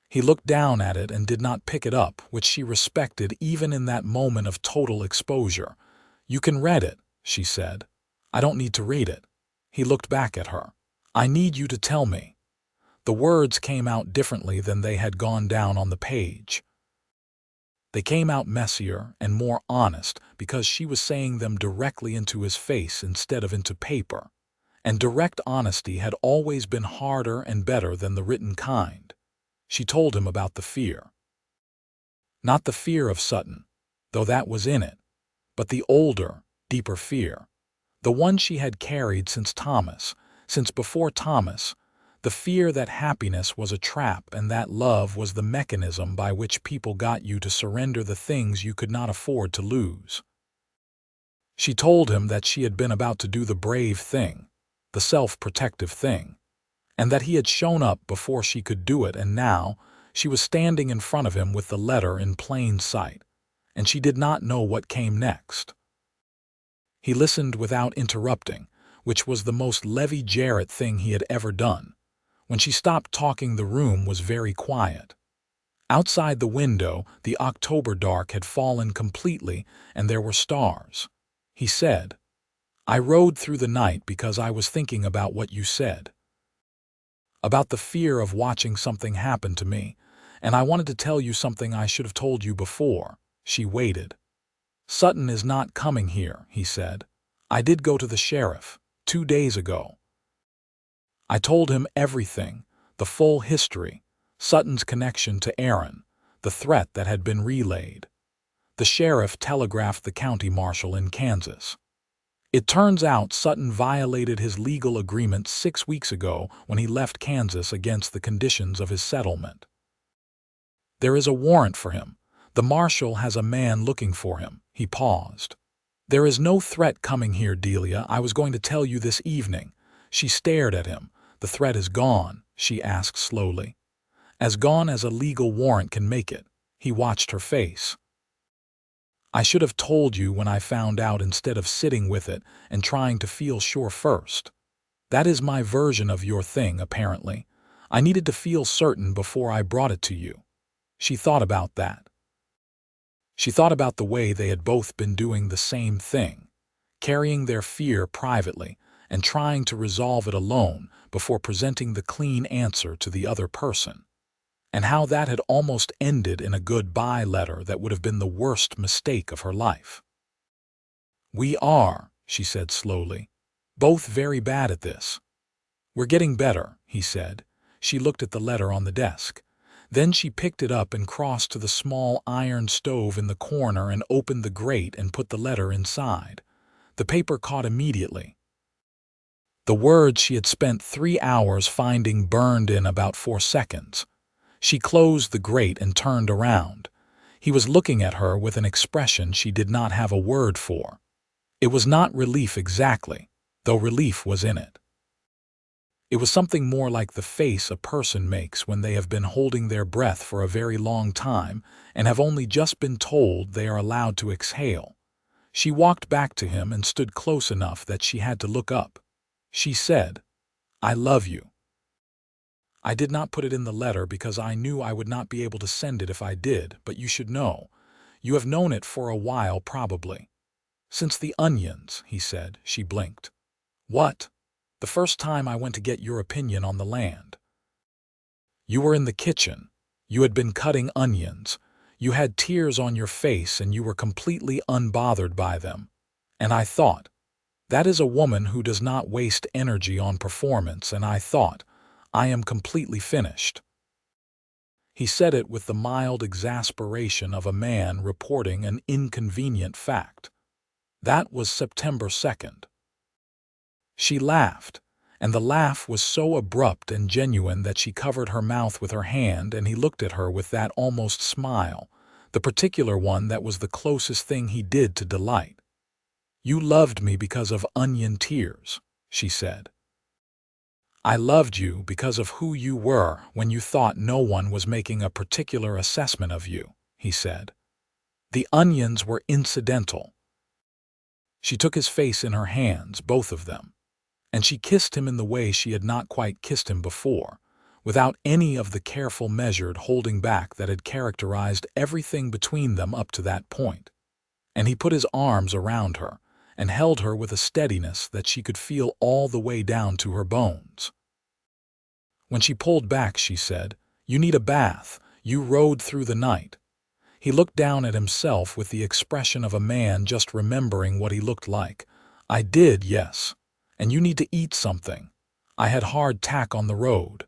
He looked down at it and did not pick it up, which she respected even in that moment of total exposure. "You can read it," she said. "I don't need to read it." He looked back at her. "I need you to tell me." The words came out differently than they had gone down on the page. They came out messier and more honest because she was saying them directly into his face instead of into paper. And direct honesty had always been harder and better than the written kind. She told him about the fear. Not the fear of Sutton, though that was in it, but the older, deeper fear. The one she had carried since before Thomas, the fear that happiness was a trap and that love was the mechanism by which people got you to surrender the things you could not afford to lose. She told him that she had been about to do the brave thing, the self-protective thing, and that he had shown up before she could do it, and now she was standing in front of him with the letter in plain sight, and she did not know what came next. He listened without interrupting, which was the most Levi Jarrett thing he had ever done. When she stopped talking, the room was very quiet. Outside the window, the October dark had fallen completely, and there were stars. He said, "I rode through the night because I was thinking about what you said. About the fear of watching something happen to me, and I wanted to tell you something I should have told you before." She waited. "Sutton is not coming here," he said. "I did go to the sheriff 2 days ago. I told him everything, the full history, Sutton's connection to Aaron, the threat that had been relayed. The sheriff telegraphed the county marshal in Kansas. It turns out Sutton violated his legal agreement 6 weeks ago when he left Kansas against the conditions of his settlement. There is a warrant for him. The marshal has a man looking for him." He paused. "There is no threat coming here, Delia. I was going to tell you this evening." She stared at him. "The threat is gone?" she asked slowly. "As gone as a legal warrant can make it." He watched her face. "I should have told you when I found out instead of sitting with it and trying to feel sure first. That is my version of your thing, apparently. I needed to feel certain before I brought it to you." She thought about that. She thought about the way they had both been doing the same thing, carrying their fear privately and trying to resolve it alone before presenting the clean answer to the other person, and how that had almost ended in a goodbye letter that would have been the worst mistake of her life. "We are," she said slowly, "both very bad at this." "We're getting better," he said. She looked at the letter on the desk. Then she picked it up and crossed to the small iron stove in the corner and opened the grate and put the letter inside. The paper caught immediately. The words she had spent 3 hours finding burned in about 4 seconds. She closed the grate and turned around. He was looking at her with an expression she did not have a word for. It was not relief exactly, though relief was in it. It was something more like the face a person makes when they have been holding their breath for a very long time and have only just been told they are allowed to exhale. She walked back to him and stood close enough that she had to look up. She said, "I love you. I did not put it in the letter because I knew I would not be able to send it if I did, but you should know. You have known it for a while, probably." "Since the onions," he said. She blinked. "What?" "The first time I went to get your opinion on the land. You were in the kitchen. You had been cutting onions. You had tears on your face and you were completely unbothered by them. And I thought, that is a woman who does not waste energy on performance, and I thought, I am completely finished." He said it with the mild exasperation of a man reporting an inconvenient fact. That was September 2nd. She laughed, and the laugh was so abrupt and genuine that she covered her mouth with her hand, and he looked at her with that almost smile, the particular one that was the closest thing he did to delight. "You loved me because of onion tears," she said. "I loved you because of who you were when you thought no one was making a particular assessment of you," he said. "The onions were incidental." She took his face in her hands, both of them. and she kissed him in the way she had not quite kissed him before, without any of the careful measured holding back that had characterized everything between them up to that point. And he put his arms around her and held her with a steadiness that she could feel all the way down to her bones. When she pulled back, she said, "You need a bath. You rode through the night." He looked down at himself with the expression of a man just remembering what he looked like. "I did, yes. And you need to eat something. I had hard tack on the road.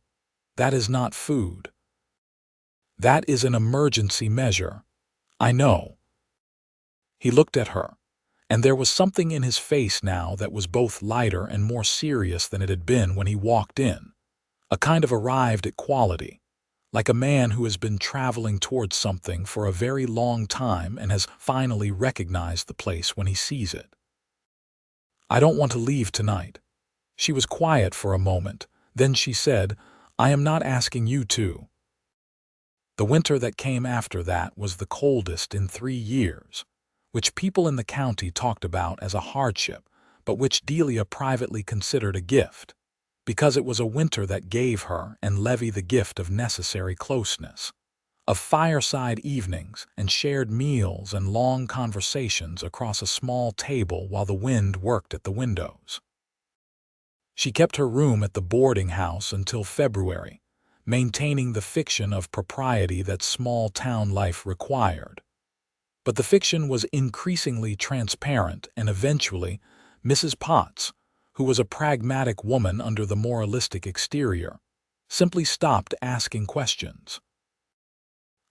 That is not food. That is an emergency measure. I know." He looked at her, and there was something in his face now that was both lighter and more serious than it had been when he walked in. A kind of arrived at quality, like a man who has been traveling towards something for a very long time and has finally recognized the place when he sees it. "I don't want to leave tonight." She was quiet for a moment. Then she said, "I am not asking you to." The winter that came after that was the coldest in 3 years, which people in the county talked about as a hardship, but which Delia privately considered a gift, because it was a winter that gave her and Levy the gift of necessary closeness, of fireside evenings and shared meals and long conversations across a small table while the wind worked at the windows. She kept her room at the boarding house until February, maintaining the fiction of propriety that small-town life required. But the fiction was increasingly transparent, and eventually Mrs. Potts, who was a pragmatic woman under the moralistic exterior, simply stopped asking questions.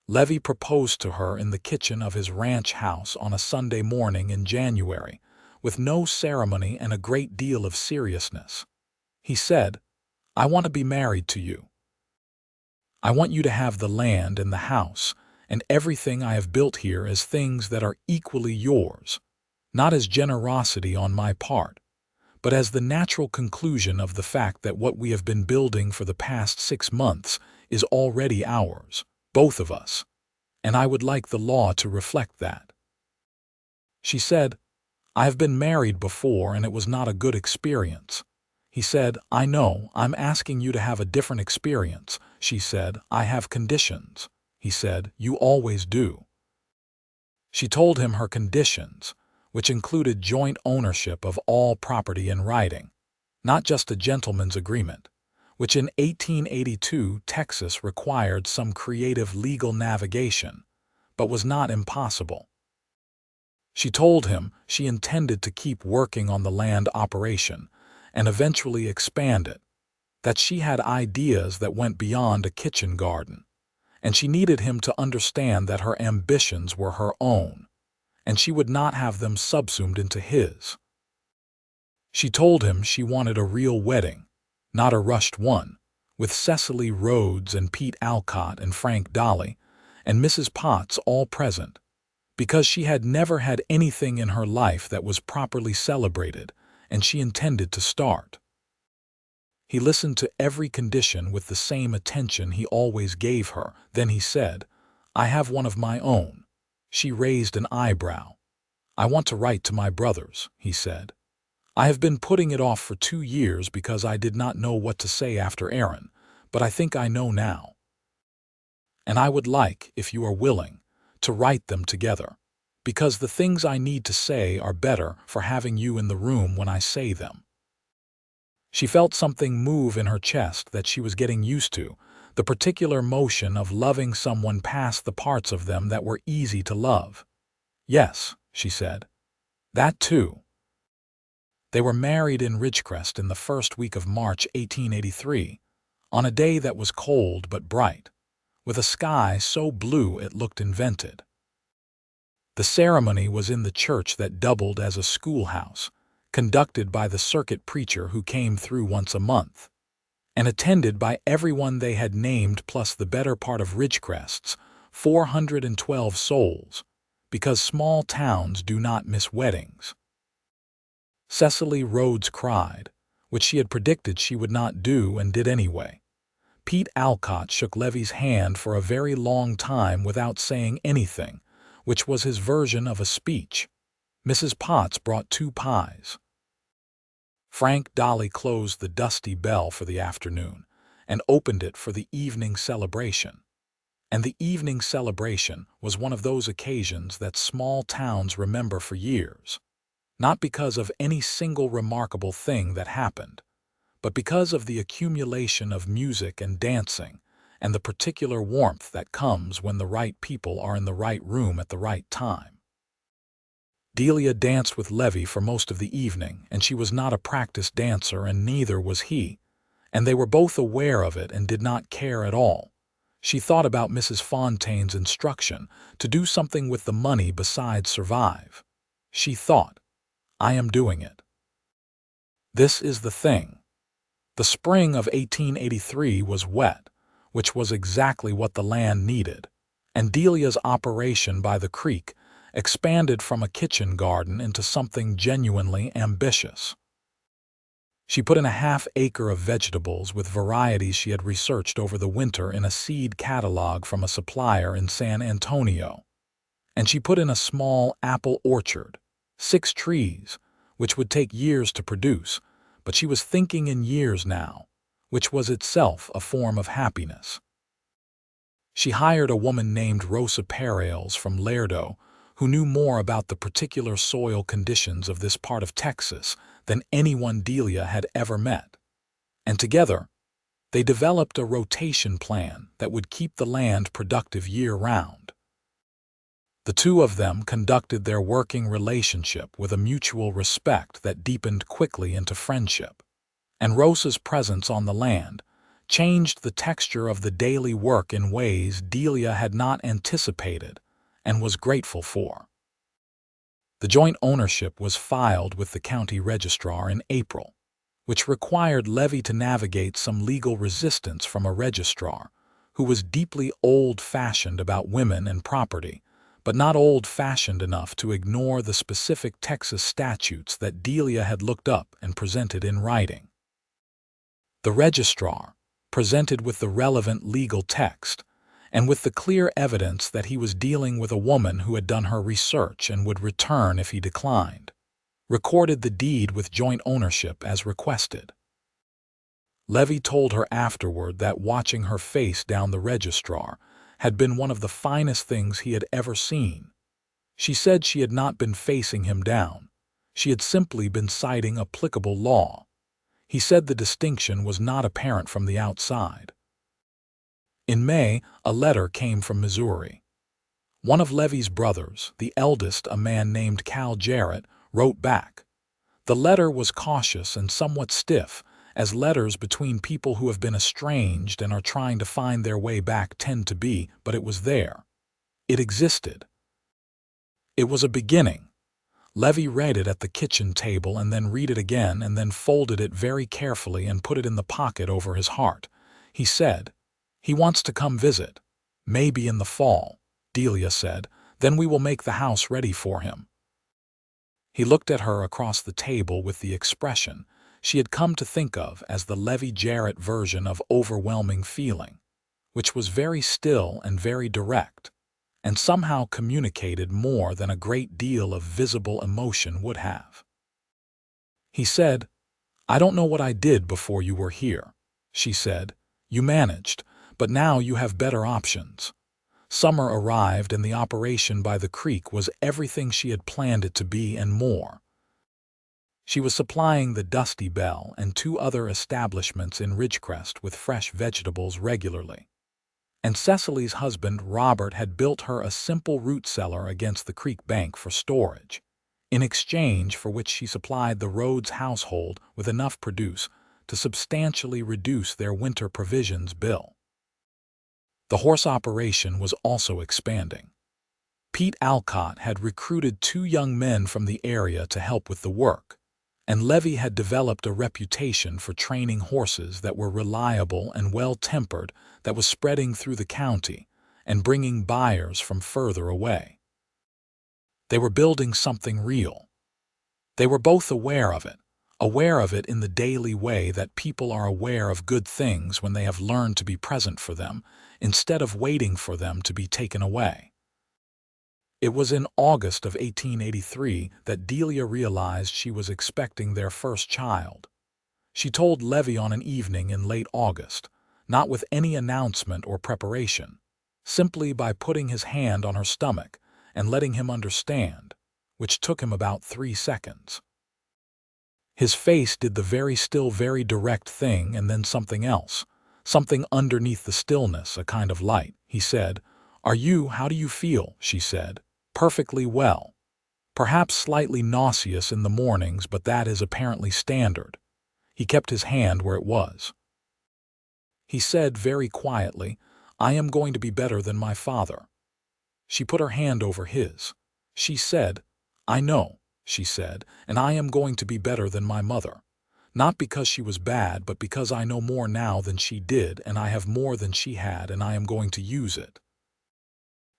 Levy proposed to her in the kitchen of his ranch house on a Sunday morning in January, with no ceremony and a great deal of seriousness. He said, "I want to be married to you. I want you to have the land and the house and everything I have built here as things that are equally yours, not as generosity on my part, but as the natural conclusion of the fact that what we have been building for the past 6 months is already ours, both of us, and I would like the law to reflect that." She said, "I have been married before and it was not a good experience." He said, "I know, I'm asking you to have a different experience." She said, "I have conditions." He said, "You always do." She told him her conditions, which included joint ownership of all property in writing, not just a gentleman's agreement, which in 1882 Texas required some creative legal navigation, but was not impossible. She told him she intended to keep working on the land operation and eventually expand it, that she had ideas that went beyond a kitchen garden, and she needed him to understand that her ambitions were her own, and she would not have them subsumed into his. She told him she wanted a real wedding, not a rushed one, with Cecily Rhodes and Pete Alcott and Frank Dolly and Mrs. Potts all present, because she had never had anything in her life that was properly celebrated, and she intended to start. He listened to every condition with the same attention he always gave her. Then he said, "I have one of my own." She raised an eyebrow. "I want to write to my brothers," he said. "I have been putting it off for 2 years because I did not know what to say after Aaron, but I think I know now. And I would like, if you are willing, to write them together, because the things I need to say are better for having you in the room when I say them." She felt something move in her chest that she was getting used to, the particular motion of loving someone past the parts of them that were easy to love. "Yes," she said. "That too." They were married in Ridgecrest in the first week of March 1883, on a day that was cold but bright, with a sky so blue it looked invented. The ceremony was in the church that doubled as a schoolhouse, conducted by the circuit preacher who came through once a month, and attended by everyone they had named plus the better part of Ridgecrest's 412 souls, because small towns do not miss weddings. Cecily Rhodes cried, which she had predicted she would not do and did anyway. Pete Alcott shook Levy's hand for a very long time without saying anything, which was his version of a speech. Mrs. Potts brought 2 pies. Frank Dolly closed the dusty bell for the afternoon and opened it for the evening celebration. And the evening celebration was one of those occasions that small towns remember for years, not because of any single remarkable thing that happened, but because of the accumulation of music and dancing and the particular warmth that comes when the right people are in the right room at the right time. Delia danced with Levy for most of the evening, and she was not a practiced dancer, and neither was he, and they were both aware of it and did not care at all. She thought about Mrs. Fontaine's instruction to do something with the money besides survive. She thought, I am doing it. This is the thing. The spring of 1883 was wet, which was exactly what the land needed, and Delia's operation by the creek expanded from a kitchen garden into something genuinely ambitious. She put in a half-acre of vegetables with varieties she had researched over the winter in a seed catalog from a supplier in San Antonio. And she put in a small apple orchard, 6 trees, which would take years to produce, but she was thinking in years now, which was itself a form of happiness. She hired a woman named Rosa Precarious from Lerdo, who knew more about the particular soil conditions of this part of Texas than anyone Delia had ever met. And together, they developed a rotation plan that would keep the land productive year-round. The two of them conducted their working relationship with a mutual respect that deepened quickly into friendship, and Rosa's presence on the land changed the texture of the daily work in ways Delia had not anticipated and was grateful for. The joint ownership was filed with the county registrar in April, which required Levy to navigate some legal resistance from a registrar who was deeply old-fashioned about women and property, but not old-fashioned enough to ignore the specific Texas statutes that Delia had looked up and presented in writing. The registrar, presented with the relevant legal text, and with the clear evidence that he was dealing with a woman who had done her research and would return if he declined, recorded the deed with joint ownership as requested. Levy told her afterward that watching her face down the registrar had been one of the finest things he had ever seen. She said she had not been facing him down. She had simply been citing applicable law. He said the distinction was not apparent from the outside. In May, a letter came from Missouri. One of Levy's brothers, the eldest, a man named Cal Jarrett, wrote back. The letter was cautious and somewhat stiff, as letters between people who have been estranged and are trying to find their way back tend to be, but it was there. It existed. It was a beginning. Levy read it at the kitchen table and then read it again and then folded it very carefully and put it in the pocket over his heart. He said, "He wants to come visit. Maybe in the fall," Delia said. "Then we will make the house ready for him." He looked at her across the table with the expression she had come to think of as the Levy Jarrett version of overwhelming feeling, which was very still and very direct, and somehow communicated more than a great deal of visible emotion would have. He said, "I don't know what I did before you were here," she said. "You managed, but now you have better options." Summer arrived and the operation by the creek was everything she had planned it to be and more. She was supplying the Dusty Bell and 2 other establishments in Ridgecrest with fresh vegetables regularly. And Cecily's husband, Robert, had built her a simple root cellar against the creek bank for storage, in exchange for which she supplied the Rhodes household with enough produce to substantially reduce their winter provisions bill. The horse operation was also expanding. Pete Alcott had recruited 2 young men from the area to help with the work, and Levy had developed a reputation for training horses that were reliable and well-tempered that was spreading through the county and bringing buyers from further away. They were building something real. They were both aware of it in the daily way that people are aware of good things when they have learned to be present for them instead of waiting for them to be taken away. It was in August of 1883 that Delia realized she was expecting their first child. She told Levy on an evening in late August, not with any announcement or preparation, simply by putting his hand on her stomach and letting him understand, which took him about 3 seconds. His face did the very still, very direct thing and then something else, something underneath the stillness, a kind of light. He said, how do you feel?" she said. "Perfectly well. Perhaps slightly nauseous in the mornings, but that is apparently standard." He kept his hand where it was. He said very quietly, "I am going to be better than my father." She put her hand over his. She said, "I know," she said, "and I am going to be better than my mother. Not because she was bad, but because I know more now than she did, and I have more than she had, and I am going to use it."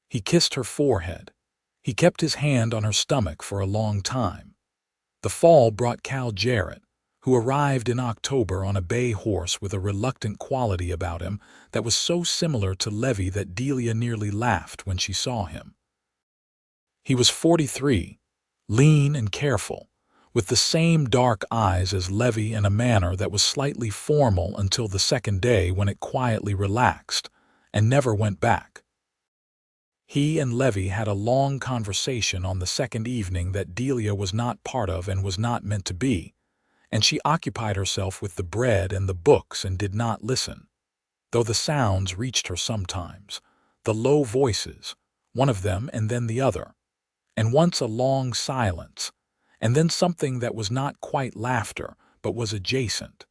He kissed her forehead. He kept his hand on her stomach for a long time. The fall brought Cal Jarrett, who arrived in October on a bay horse with a reluctant quality about him that was so similar to Levy that Delia nearly laughed when she saw him. He was 43, lean and careful, with the same dark eyes as Levy and a manner that was slightly formal until the second day, when it quietly relaxed and never went back. He and Levy had a long conversation on the second evening that Delia was not part of and was not meant to be, and she occupied herself with the bread and the books and did not listen, though the sounds reached her sometimes, the low voices, one of them and then the other, and once a long silence, and then something that was not quite laughter but was adjacent.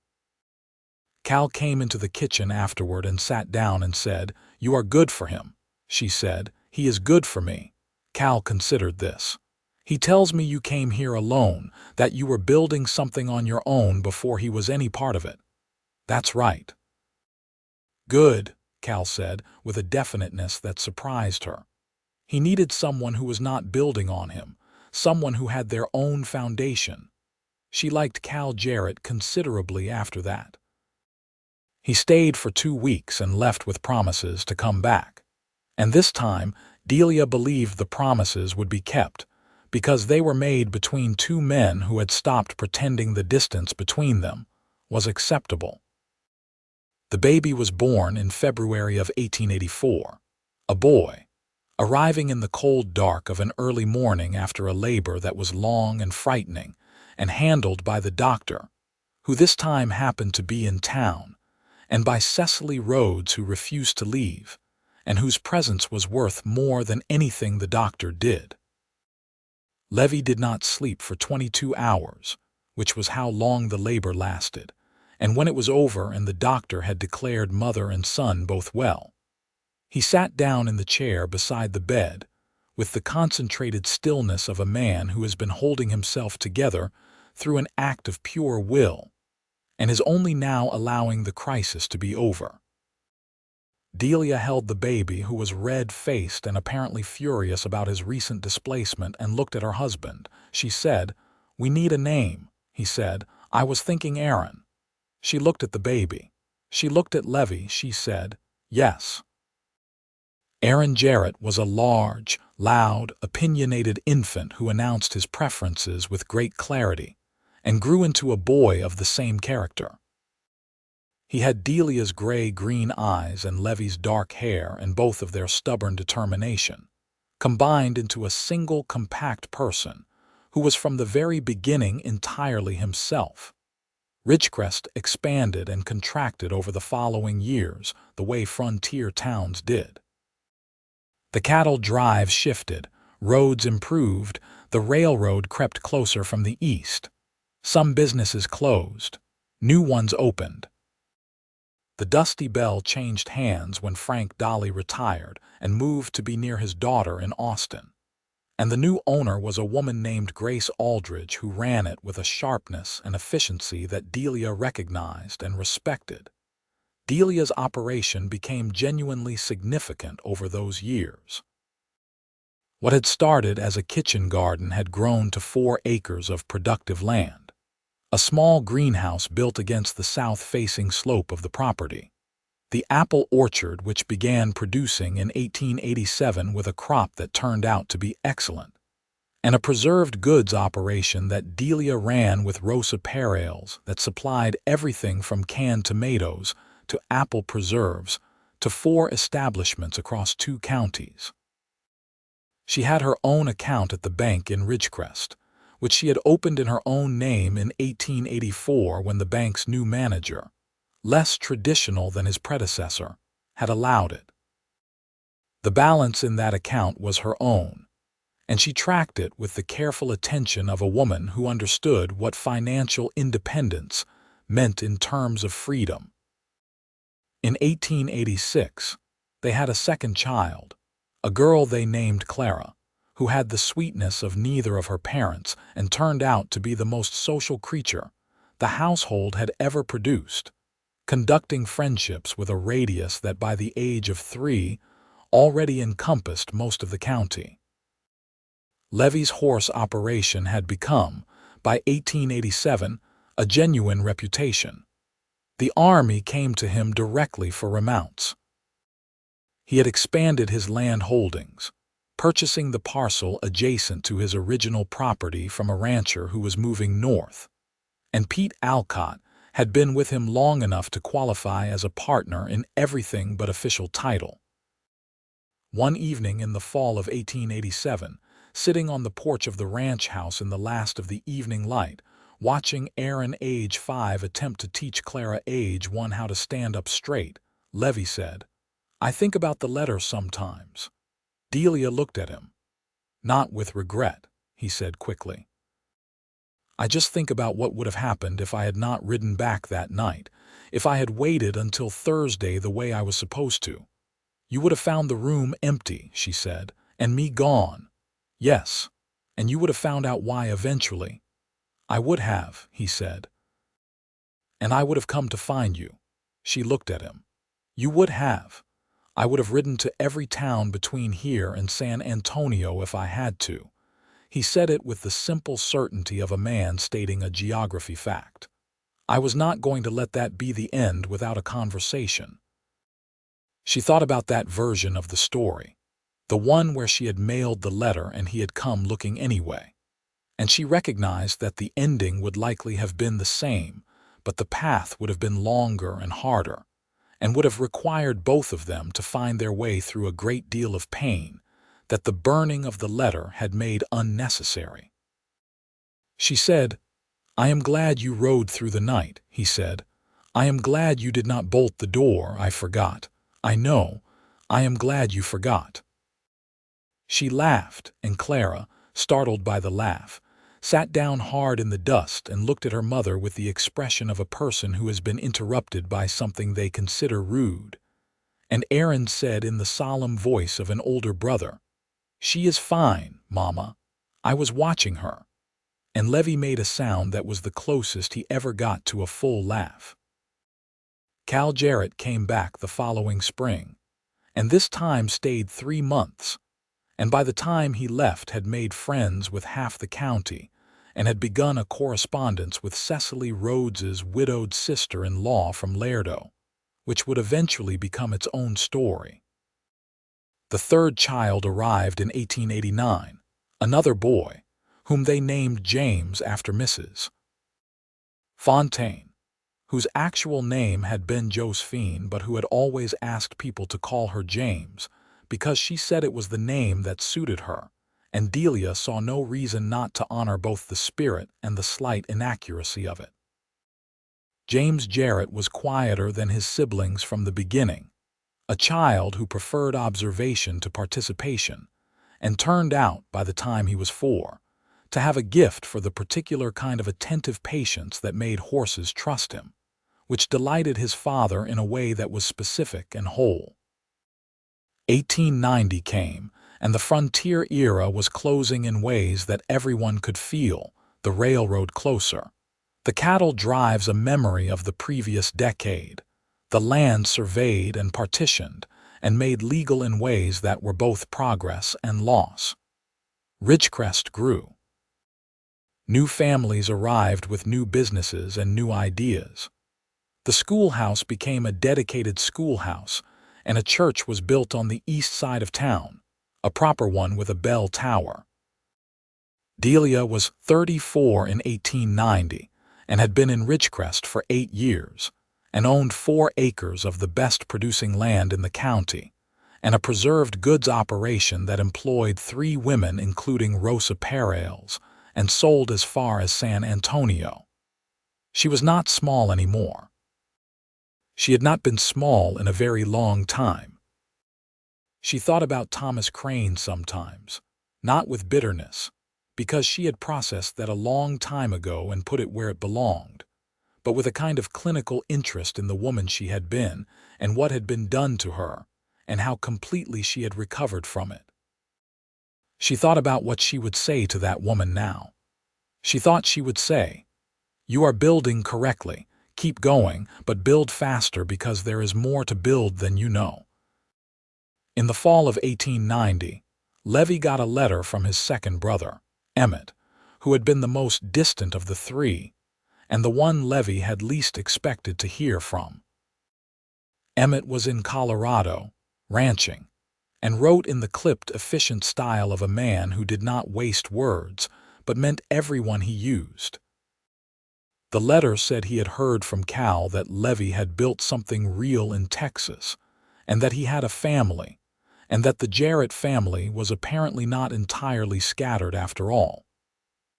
Cal came into the kitchen afterward and sat down and said, "You are good for him," she said. "He is good for me." Cal considered this. "He tells me you came here alone, that you were building something on your own before he was any part of it." "That's right." "Good," Cal said, with a definiteness that surprised her. He needed someone who was not building on him, someone who had their own foundation. She liked Cal Jarrett considerably after that. He stayed for 2 weeks and left with promises to come back. And this time, Delia believed the promises would be kept, because they were made between two men who had stopped pretending the distance between them was acceptable. The baby was born in February of 1884, a boy, arriving in the cold dark of an early morning after a labor that was long and frightening, and handled by the doctor, who this time happened to be in town, and by Cecily Rhodes, who refused to leave, and whose presence was worth more than anything the doctor did. Levy did not sleep for 22 hours, which was how long the labor lasted, and when it was over and the doctor had declared mother and son both well, he sat down in the chair beside the bed, with the concentrated stillness of a man who has been holding himself together through an act of pure will, and is only now allowing the crisis to be over. Delia held the baby, who was red-faced and apparently furious about his recent displacement, and looked at her husband. She said, "We need a name," he said. "I was thinking Aaron." She looked at the baby. She looked at Levy. She said, "Yes." Aaron Jarrett was a large, loud, opinionated infant who announced his preferences with great clarity, and grew into a boy of the same character. He had Delia's gray-green eyes and Levy's dark hair, and both of their stubborn determination, combined into a single compact person who was from the very beginning entirely himself. Ridgecrest expanded and contracted over the following years the way frontier towns did. The cattle drive shifted, roads improved, the railroad crept closer from the east. Some businesses closed, new ones opened. The Dusty Bell changed hands when Frank Dolly retired and moved to be near his daughter in Austin, and the new owner was a woman named Grace Aldridge, who ran it with a sharpness and efficiency that Delia recognized and respected. Delia's operation became genuinely significant over those years. What had started as a kitchen garden had grown to 4 acres of productive land, a small greenhouse built against the south-facing slope of the property. the apple orchard which began producing in 1887 with a crop that turned out to be excellent, and a preserved goods operation that Delia ran with Rosa Pereals that supplied everything from canned tomatoes to apple preserves to 4 establishments across 2 counties. She had her own account at the bank in Ridgecrest, which she had opened in her own name in 1884 when the bank's new manager, less traditional than his predecessor, had allowed it. The balance in that account was her own, and she tracked it with the careful attention of a woman who understood what financial independence meant in terms of freedom. In 1886, they had a second child, a girl they named Clara, who had the sweetness of neither of her parents and turned out to be the most social creature the household had ever produced, conducting friendships with a radius that by the age of 3 already encompassed most of the county. Levy's horse operation had become, by 1887, a genuine reputation. The army came to him directly for remounts. He had expanded his land holdings, purchasing the parcel adjacent to his original property from a rancher who was moving north, and Pete Alcott had been with him long enough to qualify as a partner in everything but official title. One evening in the fall of 1887, sitting on the porch of the ranch house in the last of the evening light, watching Aaron, age 5, attempt to teach Clara, age 1, how to stand up straight, Levy said, "I think about the letter sometimes." Delia looked at him. "Not with regret," he said quickly. "I just think about what would have happened if I had not ridden back that night, if I had waited until Thursday the way I was supposed to. You would have found the room empty," she said, "and me gone. Yes, and you would have found out why eventually." "I would have," he said. "And I would have come to find you." She looked at him. "You would have. I would have ridden to every town between here and San Antonio if I had to." He said it with the simple certainty of a man stating a geography fact. "I was not going to let that be the end without a conversation." She thought about that version of the story, the one where she had mailed the letter and he had come looking anyway. And she recognized that the ending would likely have been the same, but the path would have been longer and harder, and would have required both of them to find their way through a great deal of pain that the burning of the letter had made unnecessary. She said, "I am glad you rode through the night," he said. "I am glad you did not bolt the door. I forgot. I know. I am glad you forgot." She laughed, and Clara, startled by the laugh, sat down hard in the dust and looked at her mother with the expression of a person who has been interrupted by something they consider rude. And Aaron said in the solemn voice of an older brother, "She is fine, Mama. I was watching her." And Levy made a sound that was the closest he ever got to a full laugh. Cal Jarrett came back the following spring, and this time stayed 3 months, and by the time he left had made friends with half the county and had begun a correspondence with Cecily Rhodes's widowed sister-in-law from Laredo, which would eventually become its own story. The third child arrived in 1889, another boy, whom they named James after Mrs. Fontaine, whose actual name had been Josephine but who had always asked people to call her James because she said it was the name that suited her, and Delia saw no reason not to honor both the spirit and the slight inaccuracy of it. James Jarrett was quieter than his siblings from the beginning, a child who preferred observation to participation, and turned out, by the time he was 4, to have a gift for the particular kind of attentive patience that made horses trust him, which delighted his father in a way that was specific and whole. 1890 came, and the frontier era was closing in ways that everyone could feel, the railroad closer. The cattle drives a memory of the previous decade, the land surveyed and partitioned and made legal in ways that were both progress and loss. Ridgecrest grew. New families arrived with new businesses and new ideas. The schoolhouse became a dedicated schoolhouse, and a church was built on the east side of town, a proper one with a bell tower. Delia was 34 in 1890 and had been in Ridgecrest for 8 years and owned 4 acres of the best producing land in the county and a preserved goods operation that employed 3 women including Rosa Perales and sold as far as San Antonio. She was not small anymore. She had not been small in a very long time. She thought about Thomas Crane sometimes, not with bitterness, because she had processed that a long time ago and put it where it belonged, but with a kind of clinical interest in the woman she had been and what had been done to her, and how completely she had recovered from it. She thought about what she would say to that woman now. She thought she would say, "You are building correctly. Keep going, but build faster because there is more to build than you know." In the fall of 1890, Levy got a letter from his second brother, Emmett, who had been the most distant of the 3, and the one Levy had least expected to hear from. Emmett was in Colorado, ranching, and wrote in the clipped, efficient style of a man who did not waste words, but meant everyone he used. The letter said he had heard from Cal that Levy had built something real in Texas, and that he had a family, and that the Jarrett family was apparently not entirely scattered after all.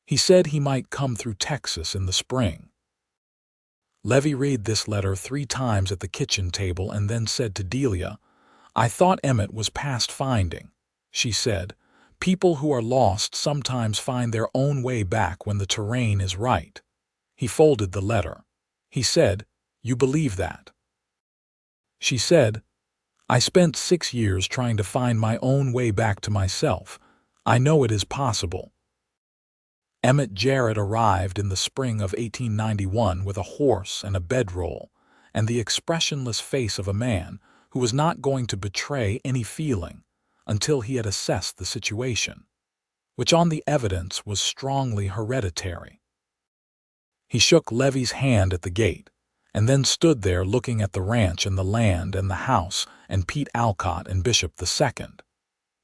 He said he might come through Texas in the spring. Levy read this letter 3 times at the kitchen table and then said to Delia, "I thought Emmett was past finding," she said. "People who are lost sometimes find their own way back when the terrain is right." He folded the letter. He said, "You believe that?" She said, "I spent 6 years trying to find my own way back to myself. I know it is possible." Emmett Jarrett arrived in the spring of 1891 with a horse and a bedroll, and the expressionless face of a man who was not going to betray any feeling until he had assessed the situation, which on the evidence was strongly hereditary. He shook Levy's hand at the gate, and then stood there looking at the ranch and the land and the house and Pete Alcott and Bishop II,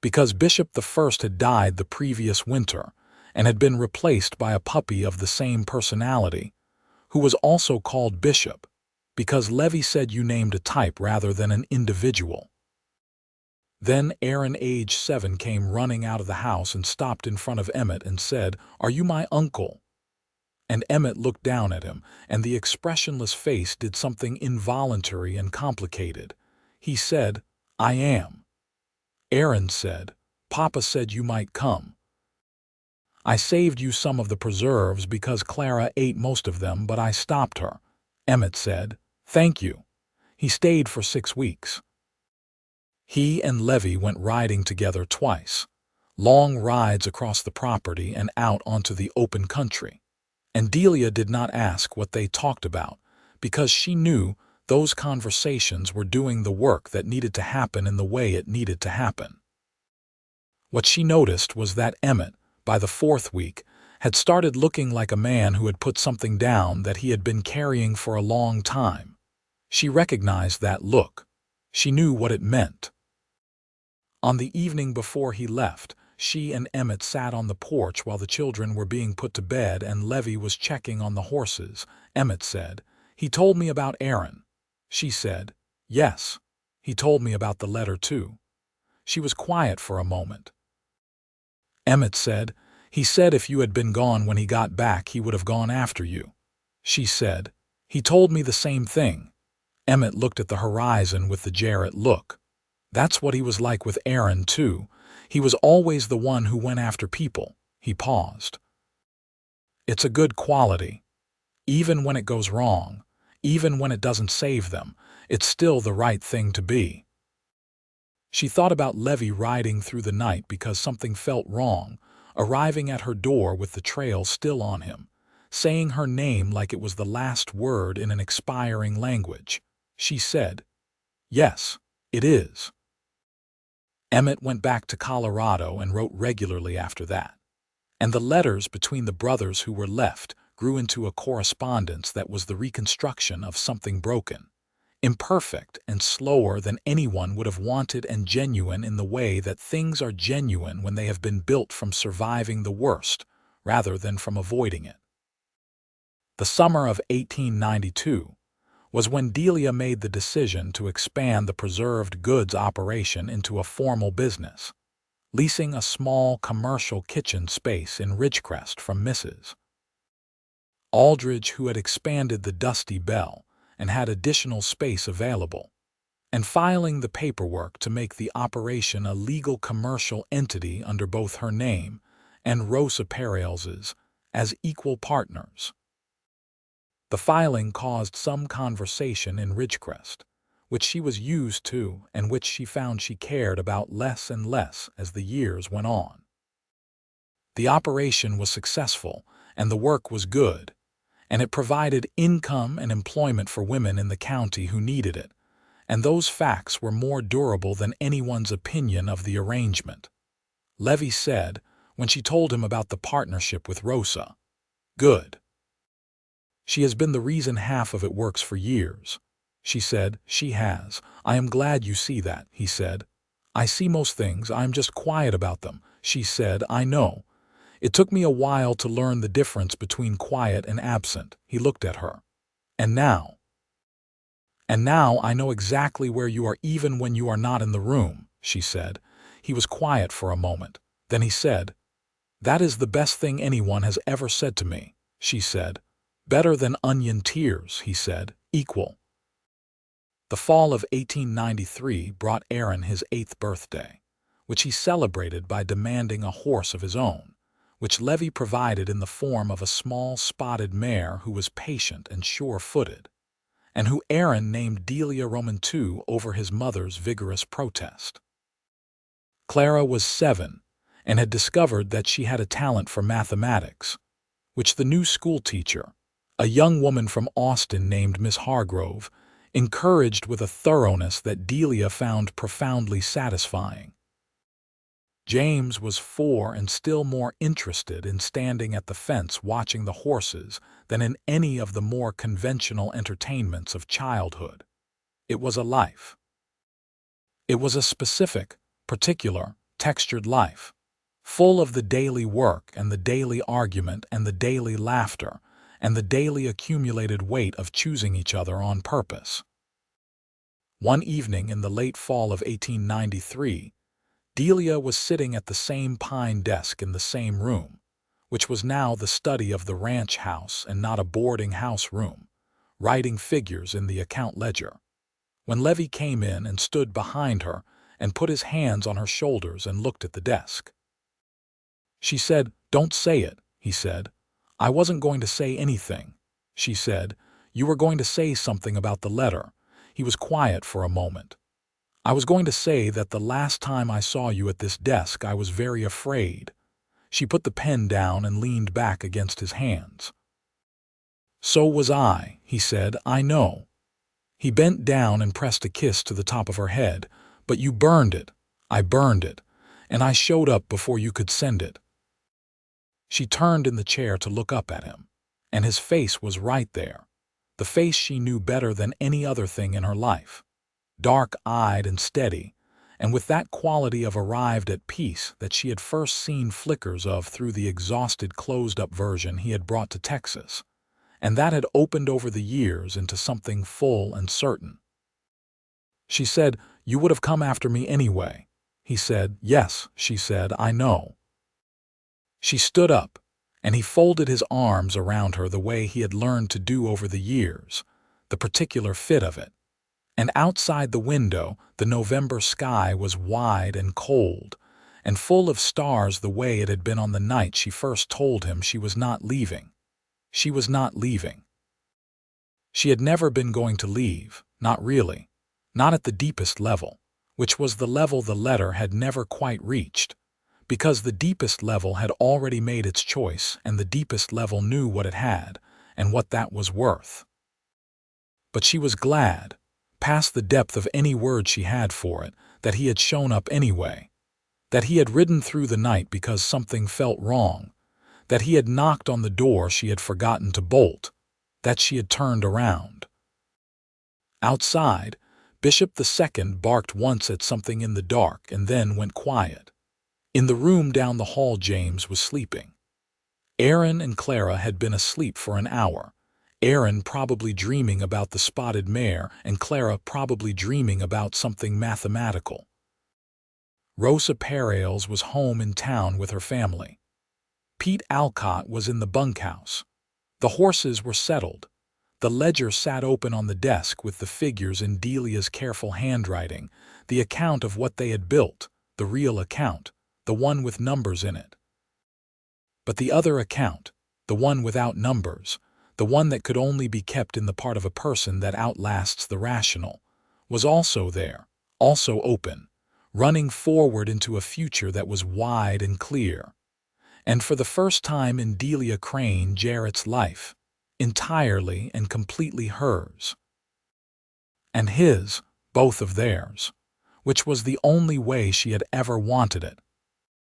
because Bishop I had died the previous winter and had been replaced by a puppy of the same personality, who was also called Bishop, because Levy said you named a type rather than an individual. Then Aaron, age 7, came running out of the house and stopped in front of Emmett and said, "Are you my uncle?" And Emmett looked down at him, and the expressionless face did something involuntary and complicated. He said, "I am." Aaron said, "Papa said you might come. I saved you some of the preserves because Clara ate most of them, but I stopped her." Emmett said, "Thank you." He stayed for 6 weeks. He and Levy went riding together twice, long rides across the property and out onto the open country. And Delia did not ask what they talked about, because she knew those conversations were doing the work that needed to happen in the way it needed to happen. What she noticed was that Emmett, by the 4th week, had started looking like a man who had put something down that he had been carrying for a long time. She recognized that look. She knew what it meant. On the evening before he left, she and Emmett sat on the porch while the children were being put to bed and Levy was checking on the horses. Emmett said, "He told me about Aaron." She said, "Yes, he told me about the letter too." She was quiet for a moment. Emmett said, "He said if you had been gone when he got back he would have gone after you." She said, "He told me the same thing." Emmett looked at the horizon with the Jarrett look. That's what he was like with Aaron too. He was always the one who went after people. He paused. "It's a good quality. Even when it goes wrong, even when it doesn't save them, it's still the right thing to be." She thought about Levy riding through the night because something felt wrong, arriving at her door with the trail still on him, saying her name like it was the last word in an expiring language. She said, "Yes, it is." Emmett went back to Colorado and wrote regularly after that. And the letters between the brothers who were left grew into a correspondence that was the reconstruction of something broken, imperfect and slower than anyone would have wanted, and genuine in the way that things are genuine when they have been built from surviving the worst rather than from avoiding it. The summer of 1892 was when Delia made the decision to expand the preserved goods operation into a formal business, leasing a small commercial kitchen space in Ridgecrest from Mrs. Aldridge, who had expanded the Dusty Bell and had additional space available, and filing the paperwork to make the operation a legal commercial entity under both her name and Rosa Perales's as equal partners. The filing caused some conversation in Ridgecrest, which she was used to and which she found she cared about less and less as the years went on. The operation was successful and the work was good, and it provided income and employment for women in the county who needed it, and those facts were more durable than anyone's opinion of the arrangement. Levy said, when she told him about the partnership with Rosa, "Good. She has been the reason half of it works for years." She said, "She has. I am glad you see that," he said. "I see most things, I am just quiet about them." She said, "I know. It took me a while to learn the difference between quiet and absent." He looked at her. And now I know exactly where you are even when you are not in the room," she said. He was quiet for a moment. Then he said, "That is the best thing anyone has ever said to me," she said. "Better than onion tears," he said. "Equal." The fall of 1893 brought Aaron his 8th birthday, which he celebrated by demanding a horse of his own, which Levy provided in the form of a small spotted mare who was patient and sure-footed, and who Aaron named Delia Roman II over his mother's vigorous protest. Clara was 7 and had discovered that she had a talent for mathematics, which the new schoolteacher, a young woman from Austin named Miss Hargrove, encouraged with a thoroughness that Delia found profoundly satisfying. James was 4 and still more interested in standing at the fence watching the horses than in any of the more conventional entertainments of childhood. It was a life. It was a specific, particular, textured life, full of the daily work and the daily argument and the daily laughter and the daily accumulated weight of choosing each other on purpose. One evening in the late fall of 1893, Delia was sitting at the same pine desk in the same room, which was now the study of the ranch house and not a boarding house room, writing figures in the account ledger, when Levy came in and stood behind her and put his hands on her shoulders and looked at the desk. She said, "Don't say it," he said. "I wasn't going to say anything." She said, "You were going to say something about the letter." He was quiet for a moment. "I was going to say that the last time I saw you at this desk I was very afraid." She put the pen down and leaned back against his hands. "So was I," he said. "I know." He bent down and pressed a kiss to the top of her head. "But you burned it." "I burned it. And I showed up before you could send it." She turned in the chair to look up at him, and his face was right there, the face she knew better than any other thing in her life, dark-eyed and steady, and with that quality of arrived at peace that she had first seen flickers of through the exhausted closed-up version he had brought to Texas, and that had opened over the years into something full and certain. She said, "You would have come after me anyway." He said, "Yes," she said, "I know." She stood up, and he folded his arms around her the way he had learned to do over the years, the particular fit of it. And outside the window, the November sky was wide and cold, and full of stars the way it had been on the night she first told him she was not leaving. She was not leaving. She had never been going to leave, not really, not at the deepest level, which was the level the letter had never quite reached, because the deepest level had already made its choice and the deepest level knew what it had and what that was worth. But she was glad, past the depth of any word she had for it, that he had shown up anyway, that he had ridden through the night because something felt wrong, that he had knocked on the door she had forgotten to bolt, that she had turned around. Outside, Bishop II barked once at something in the dark and then went quiet. In the room down the hall, James was sleeping. Aaron and Clara had been asleep for an hour, Aaron probably dreaming about the spotted mare and Clara probably dreaming about something mathematical. Rosa Perales was home in town with her family. Pete Alcott was in the bunkhouse. The horses were settled. The ledger sat open on the desk with the figures in Delia's careful handwriting, the account of what they had built, the real account, the one with numbers in it. But the other account, the one without numbers, the one that could only be kept in the part of a person that outlasts the rational, was also there, also open, running forward into a future that was wide and clear. And for the first time in Delia Crane Jarrett's life, entirely and completely hers. And his, both of theirs, which was the only way she had ever wanted it.